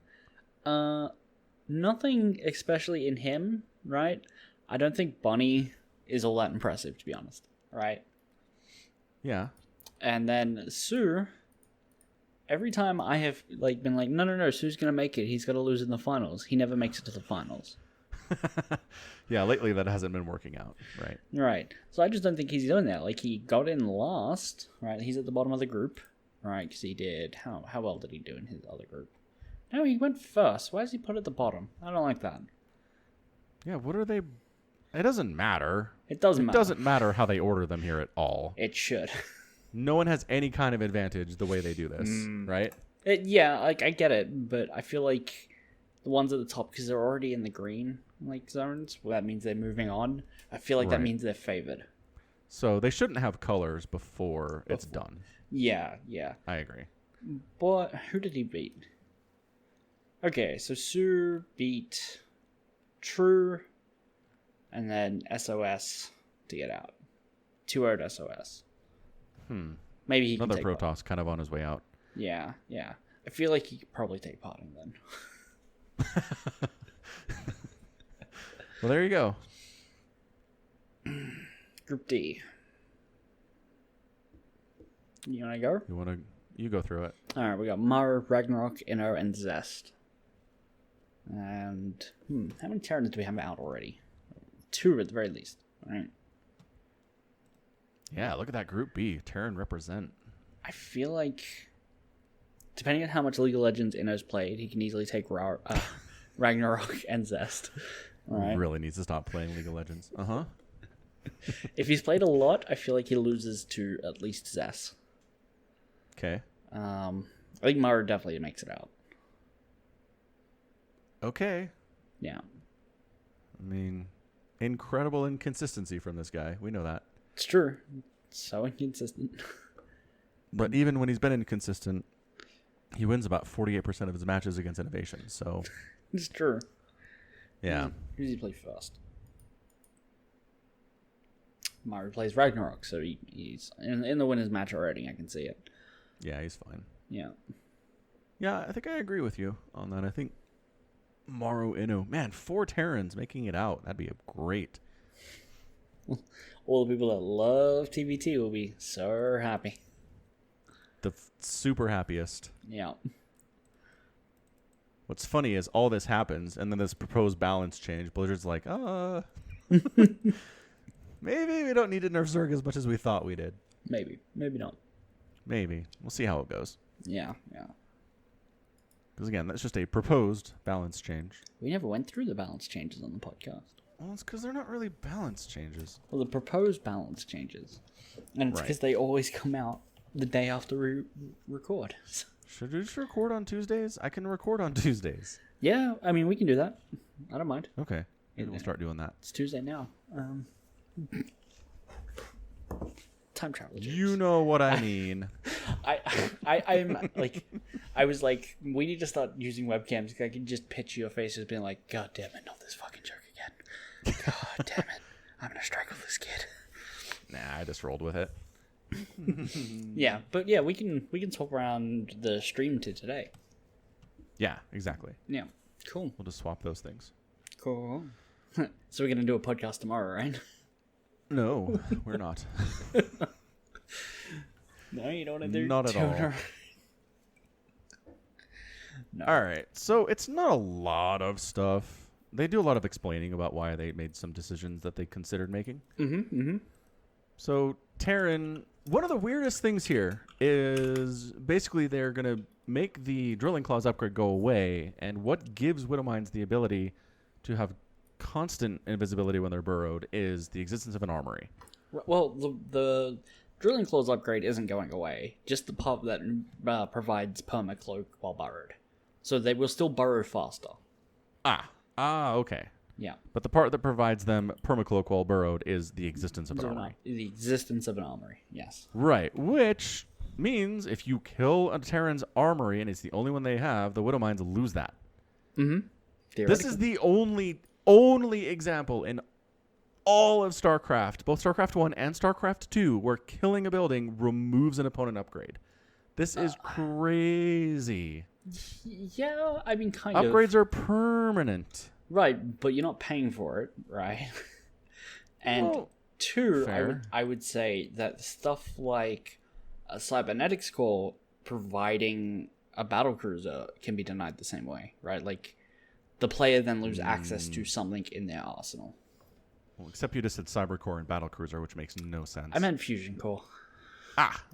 nothing especially in him, right? I don't think Bunny is all that impressive, to be honest, right? Yeah. And then Sue, every time I have like been like, no, Sue's gonna make it. He's gonna lose in the finals. He never makes it to the finals. Yeah, lately that hasn't been working out, right? Right. So I just don't think he's doing that. Like, he got in last, right? He's at the bottom of the group, right? Because he did. How well did he do in his other group? No, he went first. Why is he put at the bottom? I don't like that. Yeah, what are they? It doesn't matter. It doesn't matter. It doesn't matter how they order them here at all. It should. No one has any kind of advantage the way they do this, right? Yeah, like, I get it, but I feel like the ones at the top, because they're already in the green, like, zones, well, that means they're moving on. I feel like that Right. means they're favored. So they shouldn't have colors before it's done. Yeah. I agree. But who did he beat? Okay, so Sue beat True, and then SOS to get out. 2-0 SOS. Maybe he Another can take part. Protoss kind of on his way out. Yeah. I feel like he could probably take part in then. Well, there you go. Group D. You want to go? You go through it. All right, we got Mara, Ragnarok, Inno, and Zest. And how many Terrans do we have out already? 2 at the very least. All right. Yeah, look at that Group B. Terran represent. I feel like, depending on how much League of Legends Inno's played, he can easily take Ragnarok and Zest. All right. Really needs to stop playing League of Legends. Uh-huh. If he's played a lot, I feel like he loses to at least Zest. Okay. I think Mara definitely makes it out. Okay. Yeah. I mean, Incredible inconsistency from this guy. We know that. It's true. So inconsistent. But even when he's been inconsistent, he wins about 48% of his matches against Innovation. So It's true. yeah. Who does he play first? Mario plays Ragnarok, so he's in the winner's match already. I can see it. Yeah, he's fine. Yeah. Yeah, I think I agree with you on that. I think Maru Inu. Man, 4 Terrans making it out. That'd be great. All the people that love TBT will be so happy. The super happiest. Yeah. What's funny is all this happens, and then this proposed balance change. Blizzard's like, maybe we don't need to nerf Zerg as much as we thought we did. Maybe. Maybe not. Maybe. We'll see how it goes. Yeah. Because again, that's just a proposed balance change. We never went through the balance changes on the podcast. Well, it's because they're not really balance changes. Well, the proposed balance changes. And it's because they always come out the day after we record. Should we just record on Tuesdays? I can record on Tuesdays. Yeah, I mean, we can do that. I don't mind. Okay. Maybe we'll start doing that. It's Tuesday now. Time travel. Jokes. You know what I mean. I'm like, I was like, we need to start using webcams. I can just picture your faces being like, God damn it, not this fucking joke again. God damn it, I'm gonna strangle this kid. Nah, I just rolled with it. Yeah, but yeah, we can talk around the stream to today. Yeah, exactly. Yeah, cool. We'll just swap those things. Cool. So we're gonna do a podcast tomorrow, right? No, we're not. No, you don't want to do. Not at all. No. All right, so it's not a lot of stuff. They do a lot of explaining about why they made some decisions that they considered making. So Terran, one of the weirdest things here is basically they're going to make the drilling claws upgrade go away, and what gives Widowmines the ability to have constant invisibility when they're burrowed is the existence of an armory. Well, the drilling claws upgrade isn't going away, just the part that provides permacloak while burrowed. So they will still burrow faster. Okay. Yeah. But the part that provides them permacloak while burrowed is the existence of an armory. The existence of an armory, yes. Right, which means if you kill a Terran's armory and it's the only one they have, the Widowmines lose that. This is the only example in all of StarCraft, both StarCraft 1 and StarCraft 2, where killing a building removes an opponent upgrade. This is crazy. Yeah, I mean, kind of. Upgrades are permanent. Right, but you're not paying for it, right? And Well, two, fair. I would say that stuff like a cybernetics core providing a battle cruiser can be denied the same way, right? Like, the player then lose access to something in their arsenal. Well, except you just said Cybercore and Battlecruiser, which makes no sense. I meant fusion core.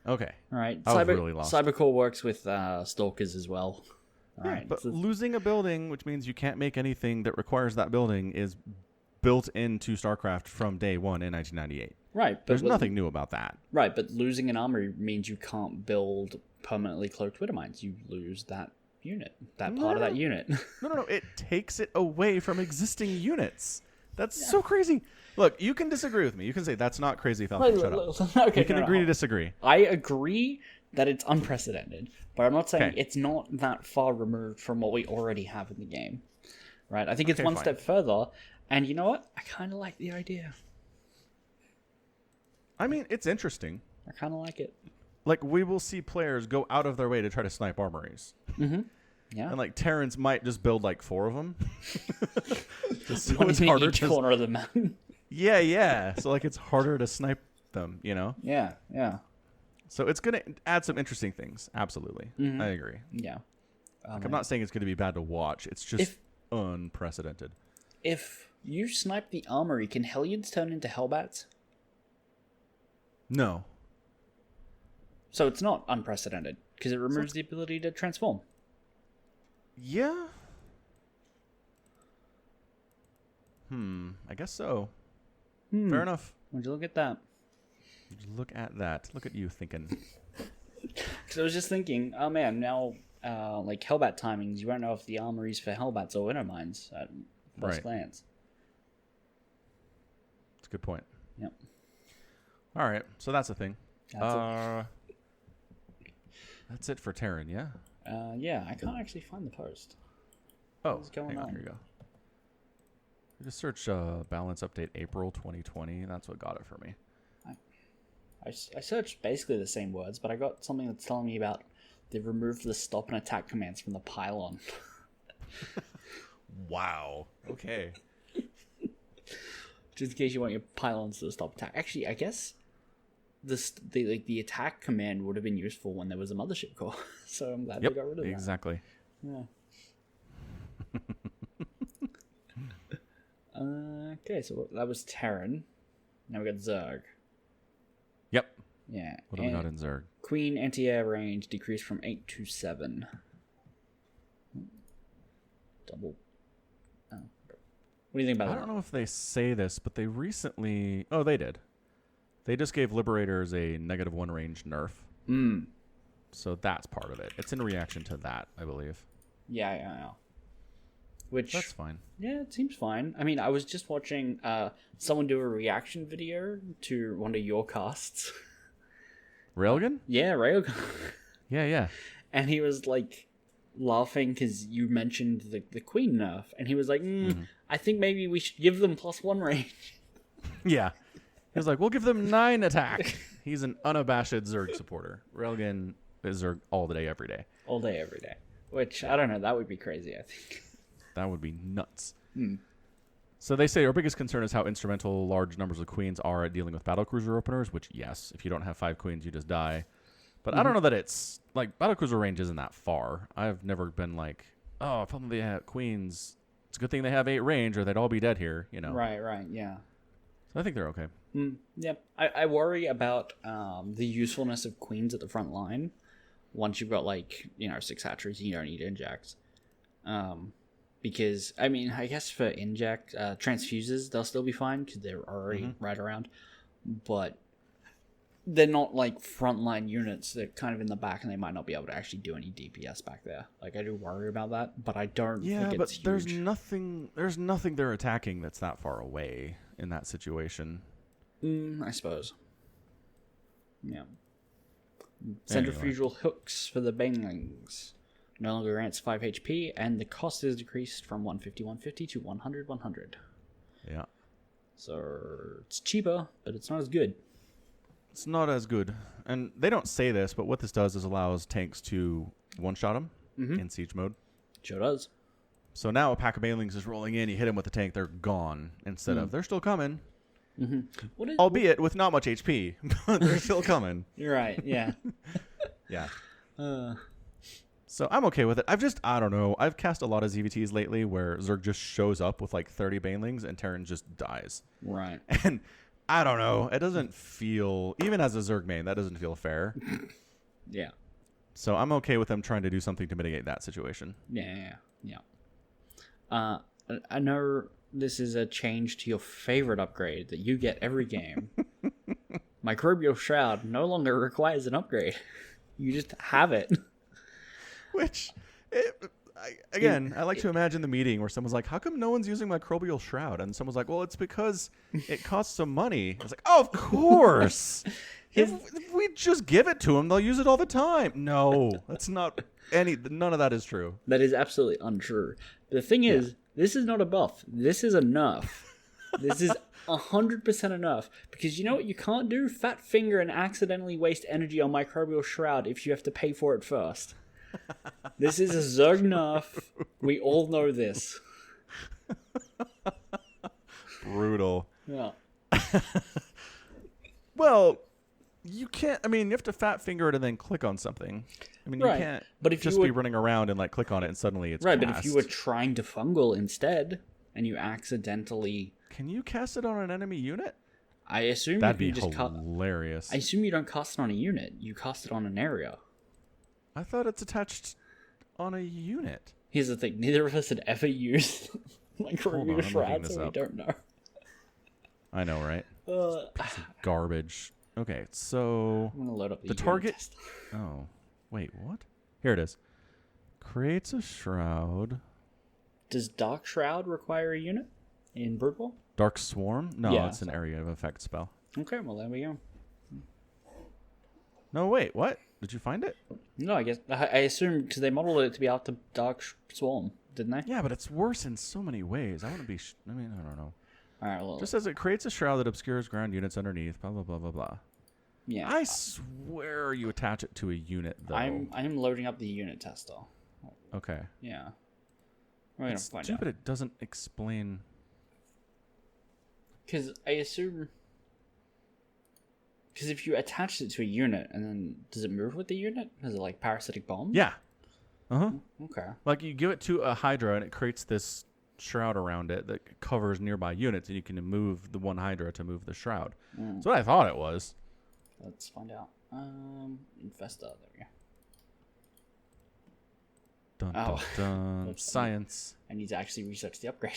Okay. All right, I was really lost. Cybercore works with stalkers as well. All right, But losing a building, which means you can't make anything that requires that building, is built into StarCraft from day one in 1998. right, but There's nothing new about that. Right, but losing an armory means you can't build permanently cloaked Widowmines. You lose that unit, that part of that unit. No. It takes it away from existing units. That's so crazy. Look, you can disagree with me. You can say that's not crazy, Falcon. Shut up. Okay, You can agree to disagree. I agree that it's unprecedented, but I'm not saying Okay. it's not that far removed from what we already have in the game. Right? I think it's one fine. step further, and you know what? I kind of like the idea. I mean, it's interesting. I kind of like it. Like, we will see players go out of their way to try to snipe armories. Yeah. And, like, Terrans might just build, like, 4 of them. So One it's in harder each to... corner of the map. Yeah. So, like, it's harder to snipe them, you know? Yeah. So it's going to add some interesting things. Absolutely. I agree. Yeah. Like, I'm not saying it's going to be bad to watch. It's just unprecedented. If you snipe the armory, can Hellions turn into Hellbats? No. So it's not unprecedented, because it removes the ability to transform. Yeah. I guess so. Fair enough. Would you look at that? Look at that. Look at you thinking. Because I was just thinking, oh man, now, like Hellbat timings, you won't know if the armory's for Hellbats or Wintermines at first Right. glance. a good point. Yep. All right, so that's the thing. That's That's it for Terran, yeah? yeah, I can't actually find the post. Oh, What's going hang on, on? here you go. You just search balance update April 2020. That's what got it for me. I searched basically the same words, but I got something that's telling me about they've removed the stop and attack commands from the pylon. Wow. Okay. Just in case you want your pylons to stop attack. Actually, I guess the attack command would have been useful when there was a mothership core. So I'm glad they got rid of that. Exactly. Yeah. Okay, so that was Terran. Now we got Zerg. Yep. Yeah. What do we got in Zerg? Queen anti-air range decreased from 8 to 7. Double. Oh. What do you think about that? I don't know if they say this, but they recently... Oh, they did. They just gave Liberators a -1 range nerf. So that's part of it. It's in reaction to that, I believe. Yeah. Which... That's fine. Yeah, it seems fine. I mean, I was just watching someone do a reaction video to one of your casts. Railgun? Yeah, Railgun. Yeah. And he was like laughing because you mentioned the Queen nerf, and he was like, I think maybe we should give them +1 range. Yeah. He was like, we'll give them 9 attack. He's an unabashed Zerg supporter. Railgun is Zerg all day, every day. All day, every day. Which, I don't know, that would be crazy, I think. That would be nuts. So they say our biggest concern is how instrumental large numbers of queens are at dealing with battlecruiser openers, which, yes, if you don't have 5 queens, you just die. But I don't know that it's... Like, battlecruiser range isn't that far. I've never been like, oh, if only they have queens... It's a good thing they have 8 range, or they'd all be dead here, you know? Right, yeah. So I think they're okay. Yep. I worry about the usefulness of queens at the front line. Once you've got, 6 hatcheries, you don't need injects. Because, I mean, I guess for inject, transfuses, they'll still be fine because they're already right around. But they're not, frontline units. They're kind of in the back, and they might not be able to actually do any DPS back there. I do worry about that, but I don't think it's huge. There's nothing they're attacking that's that far away in that situation. I suppose. Yeah. Centrifugal hooks for the banelings. No longer grants 5 HP, and the cost is decreased from 150 to 100. Yeah. So it's cheaper, but it's not as good. It's not as good. And they don't say this, but what this does is allows tanks to one-shot them in siege mode. Sure does. So now a pack of banelings is rolling in, you hit them with the tank, they're gone. Instead of, they're still coming. Albeit with not much HP, but they're still coming. You're right, yeah. Yeah. So I'm okay with it. I don't know. I've cast a lot of ZVTs lately where Zerg just shows up with 30 banelings and Terran just dies. Right. And I don't know. It doesn't feel, even as a Zerg main, that doesn't feel fair. Yeah. So I'm okay with them trying to do something to mitigate that situation. Yeah. I know this is a change to your favorite upgrade that you get every game. Microbial Shroud no longer requires an upgrade. You just have it. Which, I like to imagine the meeting where someone's like, how come no one's using Microbial Shroud? And someone's like, well, it's because it costs some money. It's like, oh, of course. if we just give it to them, they'll use it all the time. No, that's not none of that is true. That is absolutely untrue. The thing is, this is not a buff. This is a nerf. This is 100% enough. Because you know what you can't do? Fat finger and accidentally waste energy on Microbial Shroud if you have to pay for it first. This is a Zerg nerf. We all know this. Brutal. Yeah. Well, you can't. I mean, you have to fat finger it and then click on something. I mean, you can't. But if just be running around and click on it and suddenly it's right. cast. But if you were trying to fungal instead and you accidentally, can you cast it on an enemy unit? I assume that'd be hilarious. I assume you don't cast it on a unit. You cast it on an area. I thought it's attached on a unit. Here's the thing: neither of us had ever used Microbial Shroud, so we don't know. I know, right? Piece of garbage. Okay, so I'm gonna load up the target. Oh, wait, what? Here it is. Creates a shroud. Does Dark Shroud require a unit? In Brood War? Dark Swarm? No, Yeah, it's an so- area of effect spell. Okay, well, there we go. No, wait, what? Did you find it? No, I guess I assume because they modeled it to be out to Dark Swarm, didn't they? Yeah, but it's worse in so many ways. I want to be. I don't know. All right, well, Just as it creates a shroud that obscures ground units underneath. Blah blah blah blah blah. yeah. I swear you attach it to a unit though. I'm loading up the unit tester. Okay. Yeah. We're gonna It's find stupid. out. It doesn't explain. Because I assume. Because if you attach it to a unit, and then does it move with the unit? Is it like parasitic bomb? Yeah. Okay. Like you give it to a Hydra and it creates this shroud around it that covers nearby units, and you can move the one Hydra to move the shroud. That's what I thought it was. Let's find out. Infesta. There we go. Dun Oh. dun dun. Let's see. Science. I need to actually research the upgrade.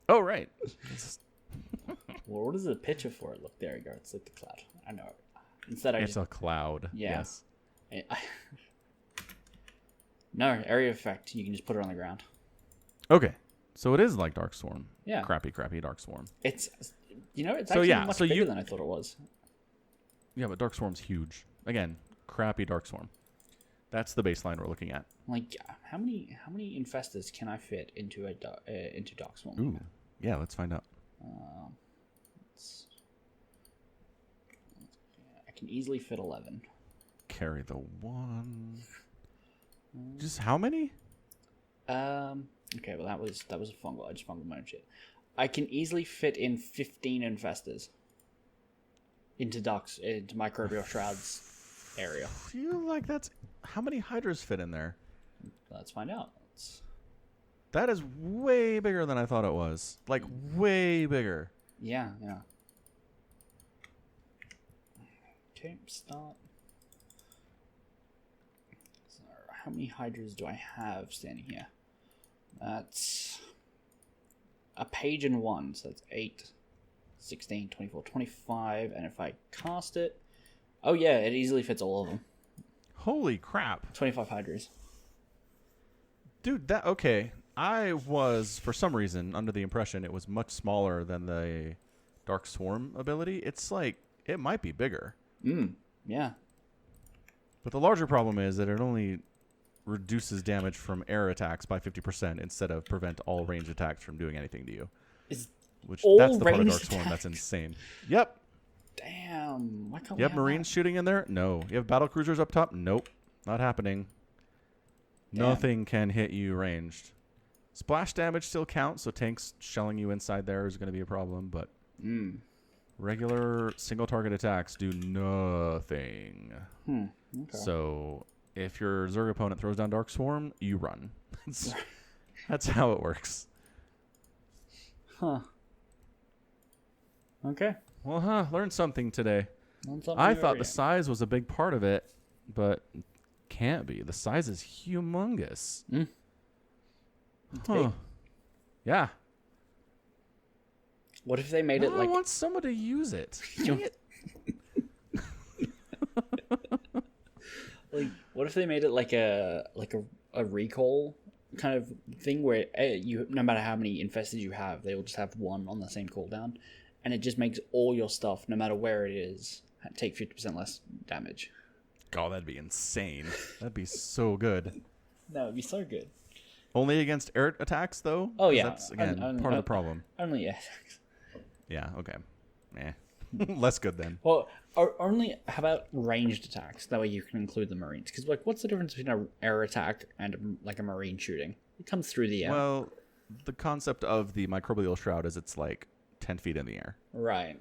Oh right. Well, what is the picture for it? Look, there we go. It's like the cloud. I know. Instead, I It's just a cloud. Yeah. Yes. No area effect. You can just put it on the ground. Okay. So it is like Dark Swarm. Yeah. Crappy Dark Swarm. It's it's So, actually yeah, much so bigger you- than I thought it was. Yeah, but Dark Swarm's huge. Again, crappy Dark Swarm. That's the baseline we're looking at. Like, how many infestors can I fit into into Dark Swarm? Ooh. Yeah, let's find out. It's- I can easily fit 11. Carry the one. Just how many? Okay, well that was a fungal. I just fungal my own shit. I can easily fit in 15 infestors into microbial shrouds area. Feel like that's how many Hydras fit in there? Let's find out. That is way bigger than I thought it was. Like way bigger. Yeah. Okay, start. So, how many hydras do I have standing here? That's a page and one, so that's 8, 16, 24, 25, and if I cast it, oh yeah, it easily fits all of them. Holy crap. 25 hydras. Dude, okay. I was, for some reason, under the impression it was much smaller than the Dark Swarm ability. It's like, it might be bigger. Yeah. But the larger problem is that it only reduces damage from air attacks by 50% instead of prevent all range attacks from doing anything to you. That's the part of Dark Swarm that's insane. Yep. Damn. Why can't You have Marines shooting in there? No. You have battle cruisers up top? Nope. Not happening. Damn. Nothing can hit you ranged. Splash damage still counts, so tanks shelling you inside there is going to be a problem, but regular single target attacks do nothing. Okay. So if your Zerg opponent throws down Dark Swarm, you run. That's how it works. Huh. Okay. Well, learned something today. Learned something I new thought every the day. size was a big part of it, but can't be. The size is humongous. Huh. big. Yeah. What if they made it I like want someone to use it. Dang it. like what if they made it like a recall kind of thing where you no matter how many infestors you have, they will just have one on the same cooldown, and it just makes all your stuff, no matter where it is, take 50% less damage. Oh, that'd be insane. That'd be so good. That would be so good. Only against air attacks, though? Oh, 'Cause yeah. That's, again, part of the problem. Only Yeah, okay. Less good then. Well, only how about ranged attacks? That way you can include the Marines. Because like, what's the difference between an air attack and like a Marine shooting? It comes through the air. Well, the concept of the microbial shroud is it's like 10 feet in the air. Right.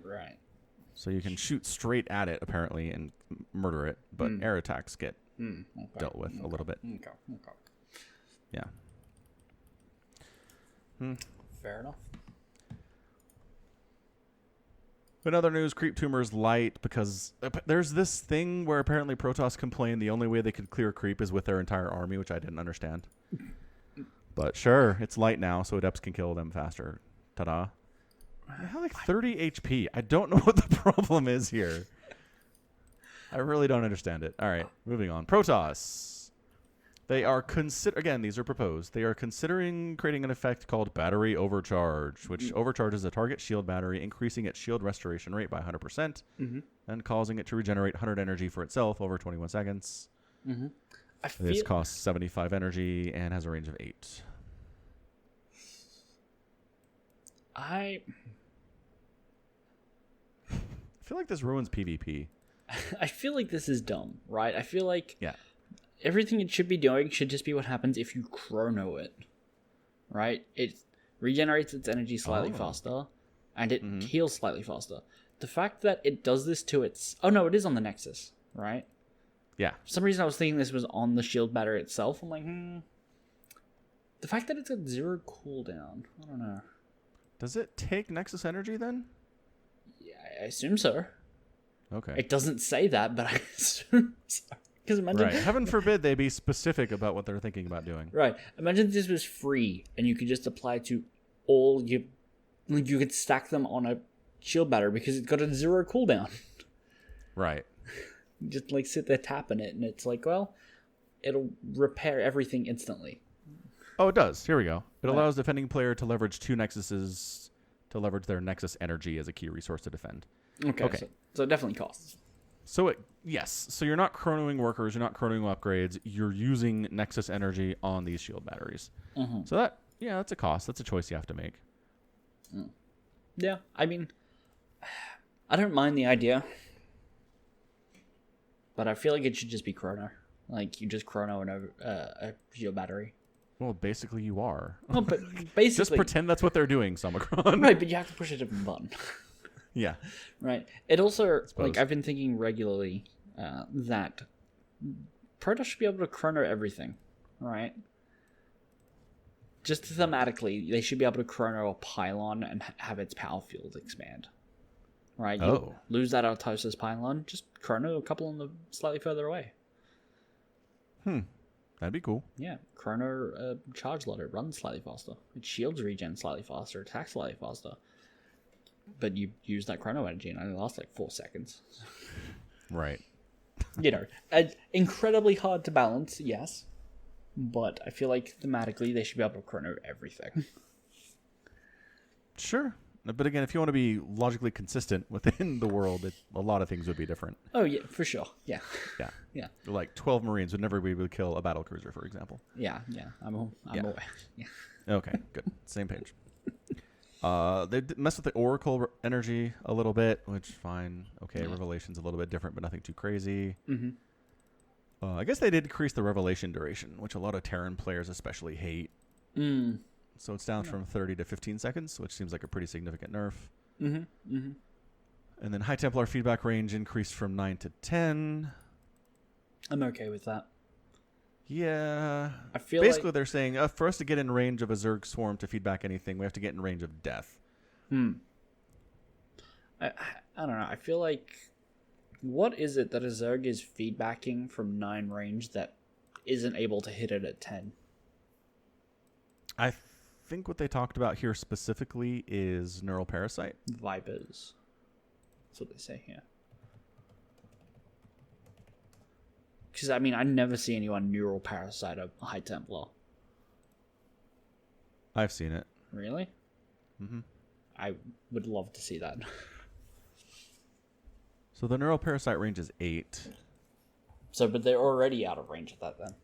So you can shoot straight at it, apparently, and murder it, but air attacks get dealt with a little bit. Okay. Yeah. Fair enough. In other news, Creep Tumor's light because there's this thing where apparently Protoss complained the only way they could clear Creep is with their entire army, which I didn't understand. But sure, it's light now, so Adepts can kill them faster. Ta-da. I have like 30 HP. I don't know what the problem is here. I really don't understand it. All right, moving on. Protoss. They are again, these are proposed. They are considering creating an effect called battery overcharge, which overcharges a target shield battery, increasing its shield restoration rate by 100%, and causing it to regenerate 100 energy for itself over 21 seconds. This costs 75 energy and has a range of 8. I feel like this ruins PvP. I feel like this is dumb, right? I feel like Yeah. everything it should be doing should just be what happens if you chrono it, right? It regenerates its energy slightly faster, and it heals slightly faster. The fact that it does this to its... Oh, no, it is on the Nexus, right? Yeah. For some reason, I was thinking this was on the shield battery itself. I'm like, The fact that it's got 0 cooldown, I don't know. Does it take Nexus energy then? Yeah, I assume so. Okay. It doesn't say that, but I assume so. Because imagine... Right. Heaven forbid they be specific about what they're thinking about doing. Right. Imagine this was free, and you could just apply to all your... Like, you could stack them on a shield battery because it's got a 0 cooldown. Right. Just, like, sit there tapping it, and it's like, well, it'll repair everything instantly. Oh, it does. Here we go. It allows defending player to leverage 2 Nexuses to leverage their Nexus energy as a key resource to defend. Okay. So it definitely costs. So yes. So you're not chronoing workers. You're not chronoing upgrades. You're using Nexus energy on these shield batteries. So that's a cost. That's a choice you have to make. Yeah. I mean, I don't mind the idea, but I feel like it should just be chrono. Like, you just chrono a shield battery. Well, basically you are. No, but basically... Just pretend that's what they're doing, Samacron. Right, but you have to push a different button. Yeah. Right. It also, like, I've been thinking regularly that Protoss should be able to chrono everything, right? Just thematically, they should be able to chrono a pylon and have its power field expand. Right? You lose that Artosis pylon, just chrono a couple on the slightly further away. That'd be cool. Yeah. Chrono charge loader, runs slightly faster. Its shields regen slightly faster, attacks slightly faster. But you use that chrono energy and it only lasts like 4 seconds. Right. You know, incredibly hard to balance, yes. But I feel like thematically they should be able to chrono everything. Sure. But again, if you want to be logically consistent within the world, a lot of things would be different. Oh, yeah, for sure. Yeah. Yeah. Yeah. Like 12 Marines would never be able to kill a battle cruiser, for example. Yeah. I'm aware. Yeah. Okay, good. Same page. They messed with the Oracle energy a little bit, which fine. Okay, Revelation's a little bit different, but nothing too crazy. I guess they did increase the Revelation duration, which a lot of Terran players especially hate. So it's down from 30 to 15 seconds, which seems like a pretty significant nerf. And then High Templar feedback range increased from 9 to 10. I'm okay with that. Yeah. I feel basically they're saying for us to get in range of a Zerg swarm to feedback anything, we have to get in range of death. I don't know. I feel like, what is it that a Zerg is feedbacking from 9 range that isn't able to hit it at 10? I think what they talked about here specifically is Neural Parasite. Vipers. That's what they say here. Because, I mean, I never see anyone Neural Parasite a High Templar. I've seen it. Really? I would love to see that. So the Neural Parasite range is 8. So, but they're already out of range of that then.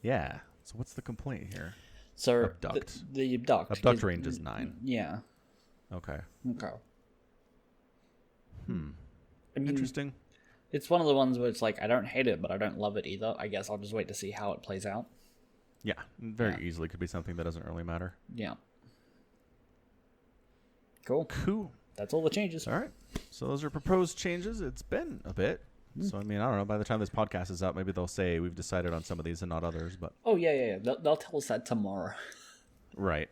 Yeah. So what's the complaint here? So Abduct. The abduct. Abduct range is 9. Yeah. Okay. Okay. I mean, interesting. It's one of the ones where it's like, I don't hate it, but I don't love it either. I guess I'll just wait to see how it plays out. Yeah. Very easily could be something that doesn't really matter. Yeah. Cool. That's all the changes. All right. So those are proposed changes. It's been a bit. So, I mean, I don't know. By the time this podcast is out, maybe they'll say we've decided on some of these and not others. But oh, yeah. They'll tell us that tomorrow. Right.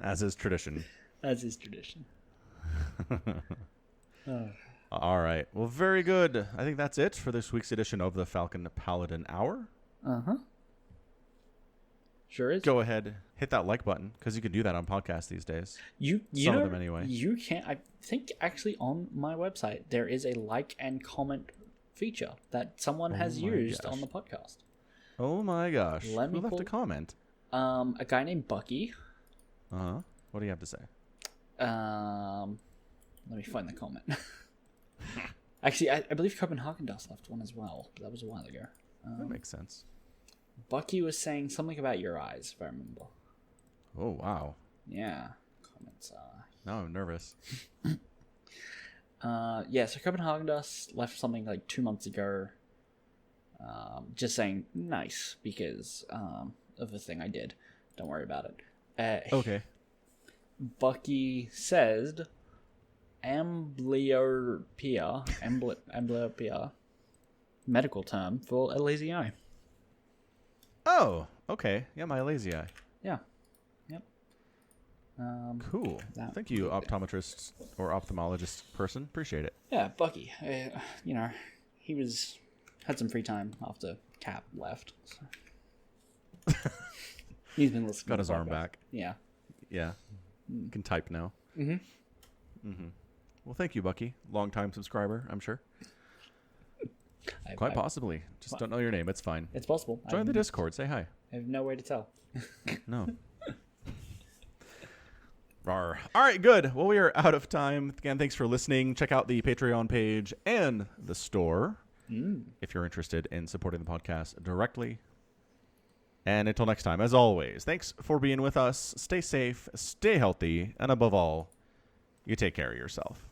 As is tradition. As is tradition. All right. Well, very good. I think that's it for this week's edition of the Falcon Paladin Hour. Sure is. Go ahead, hit that like button, because you can do that on podcasts these days. Some of them anyway. You can. I think actually on my website there is a like and comment feature that someone has used on the podcast. Oh my gosh. Let me Who left a pull- comment? A guy named Bucky. Uh-huh. What do you have to say? Let me find the comment. Actually, I believe Copenhagen Dust left one as well, but that was a while ago. That makes sense. Bucky was saying something about your eyes, if I remember. Oh, wow. Yeah. Comments. Now I'm nervous. Yeah, so Copenhagen Dust left something like 2 months ago. Just saying nice because of the thing I did. Don't worry about it. Okay. Bucky says amblyopia, medical term for a lazy eye. Oh, okay. Yeah, my lazy eye. Yeah. Yep. Cool. Thank you, optometrist or ophthalmologist person. Appreciate it. Yeah, Bucky. He had some free time after Cap left. So. He's been listening. Got to his the arm podcast. back. Yeah. Yeah. Can type now. Mm-hmm. Well, thank you, Bucky. Long-time subscriber, I'm sure. Quite possibly. Just don't know your name. It's fine. It's possible. Join the Discord. Say hi. I have no way to tell. No. Rawr. All right, good. Well, we are out of time. Again, thanks for listening. Check out the Patreon page and the store if you're interested in supporting the podcast directly. And until next time, as always, thanks for being with us. Stay safe, stay healthy, and above all, you take care of yourself.